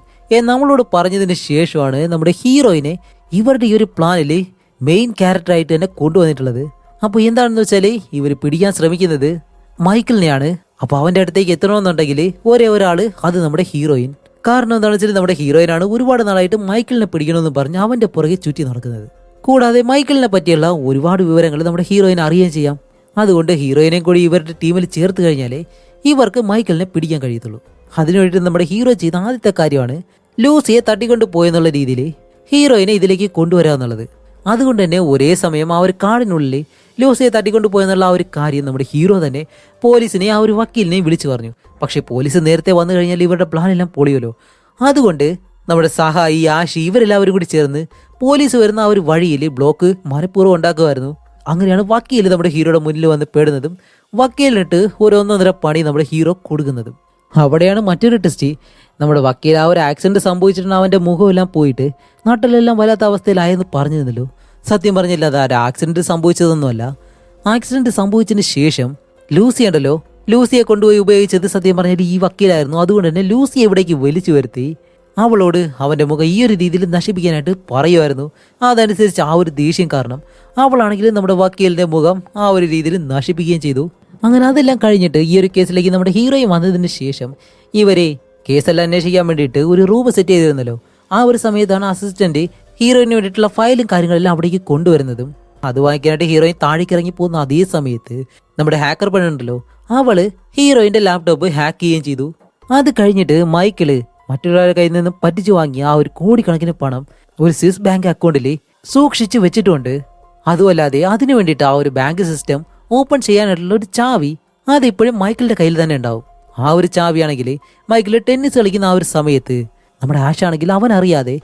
S1: നമ്മളോട് പറഞ്ഞതിന് ശേഷമാണ് നമ്മുടെ ഹീറോയിനെ ഇവരുടെ ഈ ഒരു പ്ലാനിൽ മെയിൻ ക്യാരക്ടറായിട്ട് തന്നെ കൊണ്ടുവന്നിട്ടുള്ളത്. അപ്പോൾ എന്താണെന്ന് വെച്ചാൽ ഇവർ പിടിക്കാൻ ശ്രമിക്കുന്നത് മൈക്കിളിനെയാണ്. അപ്പോൾ അവൻ്റെ അടുത്തേക്ക് എത്തണമെന്നുണ്ടെങ്കിൽ ഒരേ ഒരാൾ, അത് നമ്മുടെ ഹീറോയിൻ. കാരണം എന്താണെന്ന് വെച്ചാൽ നമ്മുടെ ഹീറോയിനാണ് ഒരുപാട് നാളായിട്ട് മൈക്കിളിനെ പിടിക്കണമെന്ന് പറഞ്ഞ് അവൻ്റെ പുറകെ ചുറ്റി നടക്കുന്നത്. കൂടാതെ മൈക്കിളിനെ പറ്റിയുള്ള ഒരുപാട് വിവരങ്ങൾ നമ്മുടെ ഹീറോയിനെ അറിയുകയും ചെയ്യാം. അതുകൊണ്ട് ഹീറോയിനെ കൂടി ഇവരുടെ ടീമിൽ ചേർത്ത് കഴിഞ്ഞാലേ ഇവർക്ക് മൈക്കിളിനെ പിടിക്കാൻ കഴിയത്തുള്ളൂ. അതിനു വേണ്ടിയിട്ട് നമ്മുടെ ഹീറോ ചെയ്ത ആദ്യത്തെ കാര്യമാണ് ലൂസിയെ തട്ടിക്കൊണ്ട് പോയെന്നുള്ള രീതിയിൽ ഹീറോയിനെ ഇതിലേക്ക് കൊണ്ടുവരാമെന്നുള്ളത്. അതുകൊണ്ട് തന്നെ ഒരേ സമയം ആ ഒരു കാടിനുള്ളിൽ ലൂസിയെ തട്ടിക്കൊണ്ട് പോയെന്നുള്ള ആ ഒരു കാര്യം നമ്മുടെ ഹീറോ തന്നെ പോലീസിനെ ആ ഒരു വക്കീലിനെയും വിളിച്ചു പറഞ്ഞു. പക്ഷേ പോലീസ് നേരത്തെ വന്നു കഴിഞ്ഞാൽ ഇവരുടെ പ്ലാൻ എല്ലാം പൊളിയല്ലോ. അതുകൊണ്ട് നമ്മുടെ സഹായി, ആഷി ഇവരെല്ലാവരും കൂടി ചേർന്ന് പോലീസ് വരുന്ന ആ ഒരു വഴിയിൽ ബ്ലോക്ക് മനഃപൂർവ്വം ഉണ്ടാക്കുമായിരുന്നു. അങ്ങനെയാണ് വക്കീൽ നമ്മുടെ ഹീറോയുടെ മുന്നിൽ വന്ന് പേടുന്നതും വക്കീലിനിട്ട് ഒരു 1.5 പണി നമ്മുടെ ഹീറോ കൊടുക്കുന്നതും. അവിടെയാണ് മറ്റൊരു ടെസ്റ്റ്. നമ്മുടെ വക്കീൽ ആ ഒരു ആക്സിഡന്റ് സംഭവിച്ചിട്ടുണ്ട്, അവൻ്റെ മുഖമെല്ലാം പോയിട്ട് നാട്ടിലെല്ലാം വല്ലാത്ത അവസ്ഥയിലായെന്ന് പറഞ്ഞിരുന്നല്ലോ. സത്യം പറഞ്ഞില്ല, അത് ആ ആക്സിഡന്റ് സംഭവിച്ചതൊന്നുമല്ല. ആക്സിഡന്റ് സംഭവിച്ചതിന് ശേഷം ലൂസി ഉണ്ടല്ലോ, ലൂസിയെ കൊണ്ടുപോയി ഉപയോഗിച്ചത് സത്യം പറഞ്ഞാൽ ഈ വക്കീലായിരുന്നു. അതുകൊണ്ട് തന്നെ ലൂസിയെ ഇവിടേക്ക് വലിച്ചു വരുത്തി അവളോട് അവന്റെ മുഖം ഈ ഒരു രീതിയിൽ നശിപ്പിക്കാനായിട്ട് പറയുമായിരുന്നു. അതനുസരിച്ച് ആ ഒരു ദേഷ്യം കാരണം അവളാണെങ്കിലും നമ്മുടെ വക്കീലിന്റെ മുഖം ആ ഒരു രീതിയിൽ നശിപ്പിക്കുകയും ചെയ്തു. അങ്ങനെ അതെല്ലാം കഴിഞ്ഞിട്ട് ഈ ഒരു കേസിലേക്ക് നമ്മുടെ ഹീറോയും വന്നതിന് ശേഷം ഇവരെ കേസെല്ലാം അന്വേഷിക്കാൻ വേണ്ടിയിട്ട് ഒരു റൂം സെറ്റ് ചെയ്തിരുന്നല്ലോ. ആ ഒരു സമയത്താണ് അസിസ്റ്റന്റ് ഹീറോയിന് വേണ്ടിയിട്ടുള്ള ഫയലും കാര്യങ്ങളെല്ലാം അവിടേക്ക് കൊണ്ടുവരുന്നതും. അത് വാങ്ങിക്കാനായിട്ട് ഹീറോയിൻ താഴേക്ക് ഇറങ്ങി പോകുന്ന അതേ സമയത്ത് നമ്മുടെ ഹാക്കർ പെണ്ണുണ്ടല്ലോ, അവള് ഹീറോയിന്റെ ലാപ്ടോപ്പ് ഹാക്ക് ചെയ്യുകയും ചെയ്തു. അത് കഴിഞ്ഞിട്ട് മൈക്കിള് മറ്റൊരാളുടെ കയ്യിൽ നിന്നും പറ്റിച്ചു വാങ്ങിയ ആ ഒരു കോടിക്കണക്കിന് പണം ഒരു സ്വിസ് ബാങ്ക് അക്കൗണ്ടിൽ സൂക്ഷിച്ചു വെച്ചിട്ടുണ്ട്. അതുമല്ലാതെ അതിനു വേണ്ടിയിട്ട് ആ ഒരു ബാങ്ക് സിസ്റ്റം ഓപ്പൺ ചെയ്യാനായിട്ടുള്ള ഒരു ചാവി അതിപ്പോഴും മൈക്കിളിന്റെ കയ്യിൽ തന്നെ ഉണ്ടാവും. ആ ഒരു ചാവിയാണെങ്കിൽ മൈക്കിൾ ടെന്നീസ് കളിക്കുന്ന ആ ഒരു സമയത്ത് നമ്മുടെ ആഷാണെങ്കിൽ അവൻ അറിയാതെ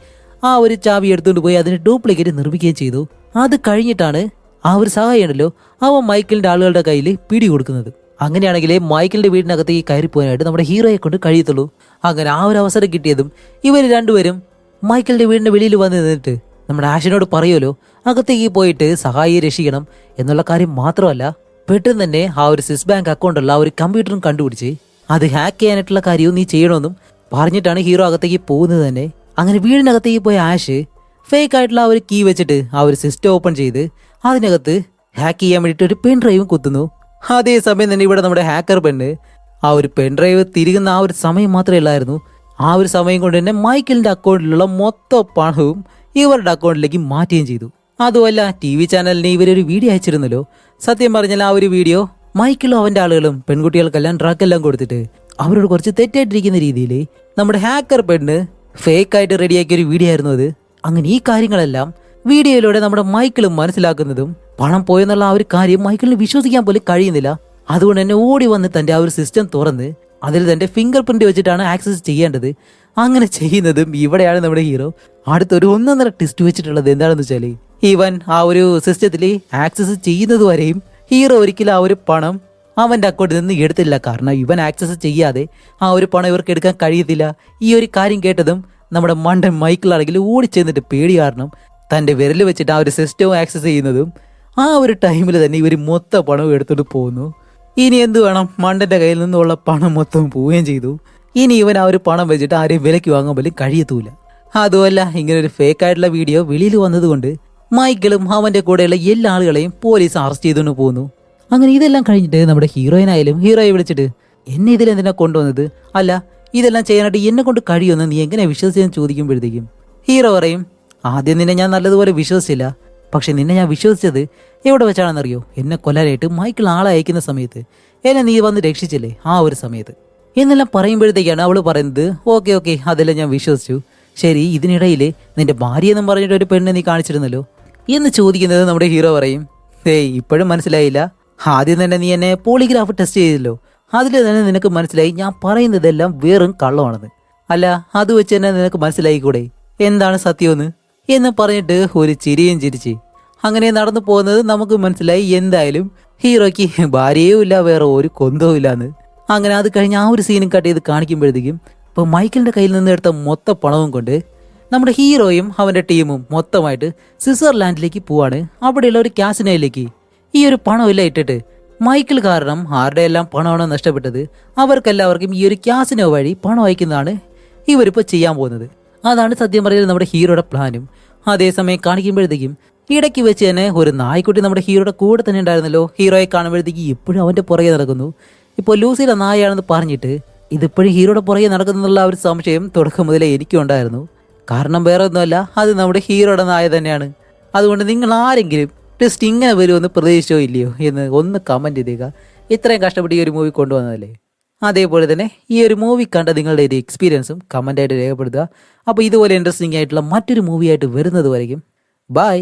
S1: ആ ഒരു ചാവി എടുത്തുകൊണ്ട് പോയി അതിന് ഡ്യൂപ്ലിക്കേറ്റ് നിർമ്മിക്കുകയും ചെയ്തു. അത് കഴിഞ്ഞിട്ടാണ് ആ ഒരു സഹായം ഉണ്ടല്ലോ അവൻ മൈക്കിളിന്റെ ആളുകളുടെ കയ്യിൽ പിടി കൊടുക്കുന്നത്. അങ്ങനെയാണെങ്കിൽ മൈക്കിളിന്റെ വീടിനകത്തേക്ക് കയറി പോകാനായിട്ട് നമ്മുടെ ഹീറോയെ കൊണ്ട് കഴിയത്തുള്ളൂ. അങ്ങനെ ആ ഒരു അവസരം കിട്ടിയതും ഇവർ രണ്ടുപേരും മൈക്കിളിന്റെ വീടിന്റെ വെളിയിൽ വന്ന് നിന്നിട്ട് നമ്മുടെ ആഷിനോട് പറയുമല്ലോ അകത്തേക്ക് പോയിട്ട് സഹായിയെ രക്ഷിക്കണം എന്നുള്ള കാര്യം മാത്രമല്ല, പെട്ടെന്ന് തന്നെ ആ ഒരു സ്വിസ് ബാങ്ക് അക്കൗണ്ടുള്ള ആ ഒരു കമ്പ്യൂട്ടറും കണ്ടുപിടിച്ച് അത് ഹാക്ക് ചെയ്യാനായിട്ടുള്ള കാര്യവും നീ ചെയ്യണമെന്നും പറഞ്ഞിട്ടാണ് ഹീറോ അകത്തേക്ക് പോകുന്നത് തന്നെ. അങ്ങനെ വീടിനകത്തേക്ക് പോയ ആഷ് ഫേക്ക് ആയിട്ടുള്ള ആ ഒരു കീ വെച്ചിട്ട് ആ ഒരു സിസ്റ്റം ഓപ്പൺ ചെയ്ത് അതിനകത്ത് ഹാക്ക് ചെയ്യാൻ വേണ്ടിയിട്ട് ഒരു പെൻ ഡ്രൈവും കുത്തുന്നു. അതേസമയം തന്നെ ഇവിടെ നമ്മുടെ ഹാക്കർ പെണ്ണ് ആ ഒരു പെൻ ഡ്രൈവ് തിരികുന്ന ആ ഒരു സമയം മാത്രമേ ഉള്ളായിരുന്നു. ആ ഒരു സമയം കൊണ്ട് തന്നെ മൈക്കിളിന്റെ അക്കൗണ്ടിലുള്ള മൊത്തം പണവും ഇവരുടെ അക്കൗണ്ടിലേക്ക് മാറ്റുകയും ചെയ്തു. അതുമല്ല TV ചാനലിന് ഇവരൊരു വീഡിയോ അയച്ചിരുന്നല്ലോ. സത്യം പറഞ്ഞാൽ ആ ഒരു വീഡിയോ മൈക്കിളും അവന്റെ ആളുകളും പെൺകുട്ടികൾക്കെല്ലാം ഡ്രഗ് എല്ലാം കൊടുത്തിട്ട് അവരോട് കുറച്ച് തെറ്റായിട്ടിരിക്കുന്ന രീതിയിൽ നമ്മുടെ ഹാക്കർ പെണ്ണ് ഫേക്ക് ആയിട്ട് റെഡിയാക്കിയ ഒരു വീഡിയോ ആയിരുന്നു അത്. അങ്ങനെ ഈ കാര്യങ്ങളെല്ലാം വീഡിയോയിലൂടെ നമ്മുടെ മൈക്കിളും മനസ്സിലാക്കുന്നതും പണം പോയെന്നുള്ള ആ ഒരു കാര്യം മൈക്കിളിന് വിശ്വസിക്കാൻ പോലും കഴിയുന്നില്ല. അതുകൊണ്ട് തന്നെ ഓടി വന്ന് തന്റെ ആ ഒരു സിസ്റ്റം തുറന്ന് അതിൽ തന്റെ ഫിംഗർ പ്രിന്റ് വെച്ചിട്ടാണ് ആക്സസ് ചെയ്യേണ്ടത്. അങ്ങനെ ചെയ്യുന്നതും ഇവിടെയാണ് നമ്മുടെ ഹീറോ അടുത്തൊരു ഒന്നൊന്നര ടെസ്റ്റ് വെച്ചിട്ടുള്ളത്. എന്താണെന്ന് വെച്ചാൽ ഇവൻ ആ ഒരു സിസ്റ്റത്തിൽ ആക്സസ് ചെയ്യുന്നത് വരെയും ഹീറോ ഒരിക്കലും ആ ഒരു പണം അവന്റെ അക്കൗണ്ടിൽ നിന്ന് എടുത്തില്ല. കാരണം ഇവൻ ആക്സസ് ചെയ്യാതെ ആ ഒരു പണം ഇവർക്ക് എടുക്കാൻ കഴിയത്തില്ല. ഈ ഒരു കാര്യം കേട്ടതും നമ്മുടെ മണ്ടൻ മൈക്കിളാണെങ്കിൽ ഓടിച്ചെന്നിട്ട് പേടി കാരണം തന്റെ വിരൽ വെച്ചിട്ട് ആ ഒരു സിസ്റ്റവും ആക്സസ് ചെയ്യുന്നതും ആ ഒരു ടൈമിൽ തന്നെ ഇവർ മൊത്തം പണവും എടുത്തോണ്ട് പോകുന്നു. ഇനി എന്ത് വേണം, മണ്ടന്റെ കയ്യിൽ നിന്നുള്ള പണം മൊത്തം പോവുകയും ചെയ്തു. ഇനി ഇവൻ ആ ഒരു പണം വെച്ചിട്ട് ആരെയും വിലയ്ക്ക് വാങ്ങാൻ പോലും കഴിയത്തൂല. അതുമല്ല ഇങ്ങനെ ഒരു ഫേക്ക് ആയിട്ടുള്ള വീഡിയോ വെളിയിൽ വന്നതുകൊണ്ട് മൈക്കിളും അവന്റെ കൂടെയുള്ള എല്ലാ ആളുകളെയും പോലീസ് അറസ്റ്റ് ചെയ്തുകൊണ്ട് പോകുന്നു. അങ്ങനെ ഇതെല്ലാം കഴിഞ്ഞിട്ട് നമ്മുടെ ഹീറോയിനായാലും ഹീറോയെ വിളിച്ചിട്ട് എന്നെ ഇതിലെന്തിനാ കൊണ്ടുവന്നത്, അല്ല ഇതെല്ലാം ചെയ്യാനായിട്ട് എന്നെ കൊണ്ട് കഴിയുമെന്ന് നീ എങ്ങനെ വിശ്വസിച്ചെന്ന് ചോദിക്കുമ്പോഴത്തേക്കും ഹീറോ പറയും, ആദ്യം നിന്നെ ഞാൻ നല്ലതുപോലെ വിശ്വസിച്ചില്ല, പക്ഷെ നിന്നെ ഞാൻ വിശ്വസിച്ചത് എവിടെ വെച്ചാണെന്നറിയോ, എന്നെ കൊല്ലാനായിട്ട് മൈക്കിൾ ആളെ അയക്കുന്ന സമയത്ത് എന്നെ നീ വന്ന് രക്ഷിച്ചില്ലേ ആ ഒരു സമയത്ത് എന്നെല്ലാം പറയുമ്പോഴത്തേക്കാണ് അവള് പറയുന്നത് ഓക്കെ ഓക്കെ അതെല്ലാം ഞാൻ വിശ്വസിച്ചു. ശരി, ഇതിനിടയിൽ നിന്റെ ഭാര്യ എന്നും പറഞ്ഞിട്ട് ഒരു പെണ്ണെ നീ കാണിച്ചിരുന്നല്ലോ എന്ന് ചോദിക്കുന്നത് നമ്മുടെ ഹീറോ പറയും, ഇപ്പോഴും മനസ്സിലായില്ല, ആദ്യം തന്നെ നീ എന്നെ പോളിഗ്രാഫ് ടെസ്റ്റ് ചെയ്തല്ലോ, അതിൽ തന്നെ നിനക്ക് മനസ്സിലായി ഞാൻ പറയുന്നതെല്ലാം വെറും കള്ളമാണെന്ന്. അല്ല അത് വെച്ച് തന്നെ നിനക്ക് മനസ്സിലായിക്കൂടെ എന്താണ് സത്യമെന്ന് എന്ന് പറഞ്ഞിട്ട് ഒരു ചിരിയും ചിരിച്ച് അങ്ങനെ നടന്നു പോകുന്നത് നമുക്ക് മനസ്സിലായി എന്തായാലും ഹീറോയ്ക്ക് ഭാര്യയും ഇല്ല, വേറെ ഒരു കൊന്തവും ഇല്ലാന്ന്. അങ്ങനെ അത് കഴിഞ്ഞ് ആ ഒരു സീനും കട്ട് ചെയ്ത് കാണിക്കുമ്പോഴത്തേക്കും ഇപ്പോൾ മൈക്കിളിന്റെ കയ്യിൽ നിന്ന് എടുത്ത മൊത്തം പണവും കൊണ്ട് നമ്മുടെ ഹീറോയും അവന്റെ ടീമും മൊത്തമായിട്ട് സ്വിറ്റ്സർലാൻഡിലേക്ക് പോവാണ്. അവിടെയുള്ള ഒരു കാസിനോയിലേക്ക് ഈ ഒരു പണമെല്ലാം ഇട്ടിട്ട് മൈക്കിൾ കാരണം ആരുടെ എല്ലാം പണമാണോ നഷ്ടപ്പെട്ടത് അവർക്കെല്ലാവർക്കും ഈ ഒരു കാസിനോ വഴി പണം അയക്കുന്നതാണ് ഇവരിപ്പോൾ ചെയ്യാൻ പോകുന്നത്. അതാണ് സത്യം പറയുന്നത് നമ്മുടെ ഹീറോയുടെ പ്ലാനും. അതേസമയം കാണിക്കുമ്പോഴത്തേക്കും ഇടയ്ക്ക് വെച്ച് തന്നെ ഒരു നായ്ക്കുട്ടി നമ്മുടെ ഹീറോയുടെ കൂടെ തന്നെ ഉണ്ടായിരുന്നല്ലോ. ഹീറോയെ കാണുമ്പോഴത്തേക്ക് ഇപ്പോഴും അവന്റെ പുറകെ നടക്കുന്നു. ഇപ്പോൾ ലൂസിയുടെ നായാണെന്ന് പറഞ്ഞിട്ട് ഇതിപ്പോഴും ഹീറോയുടെ പുറകെ നടക്കുന്നുള്ള ഒരു സംശയം തുടക്കം മുതലേ എനിക്കും ഉണ്ടായിരുന്നു. കാരണം വേറെ ഒന്നുമല്ല, അത് നമ്മുടെ ഹീറോയുടെ നായ തന്നെയാണ്. അതുകൊണ്ട് നിങ്ങൾ ആരെങ്കിലും ടെസ്റ്റ് ഇങ്ങനെ വരുമെന്ന് പ്രതീക്ഷിച്ചോ ഇല്ലയോ എന്ന് ഒന്ന് കമൻറ്റ് ചെയ്തേക്കുക. ഇത്രയും കഷ്ടപ്പെട്ട് ഈ ഒരു മൂവി കൊണ്ടുവന്നതല്ലേ. അതേപോലെ തന്നെ ഈ ഒരു മൂവി കണ്ട നിങ്ങളുടെ ഒരു എക്സ്പീരിയൻസും കമൻ്റായിട്ട് രേഖപ്പെടുത്തുക. അപ്പോൾ ഇതുപോലെ ഇൻട്രസ്റ്റിംഗ് ആയിട്ടുള്ള മറ്റൊരു മൂവിയായിട്ട് വരുന്നത് വരെയും ബൈ.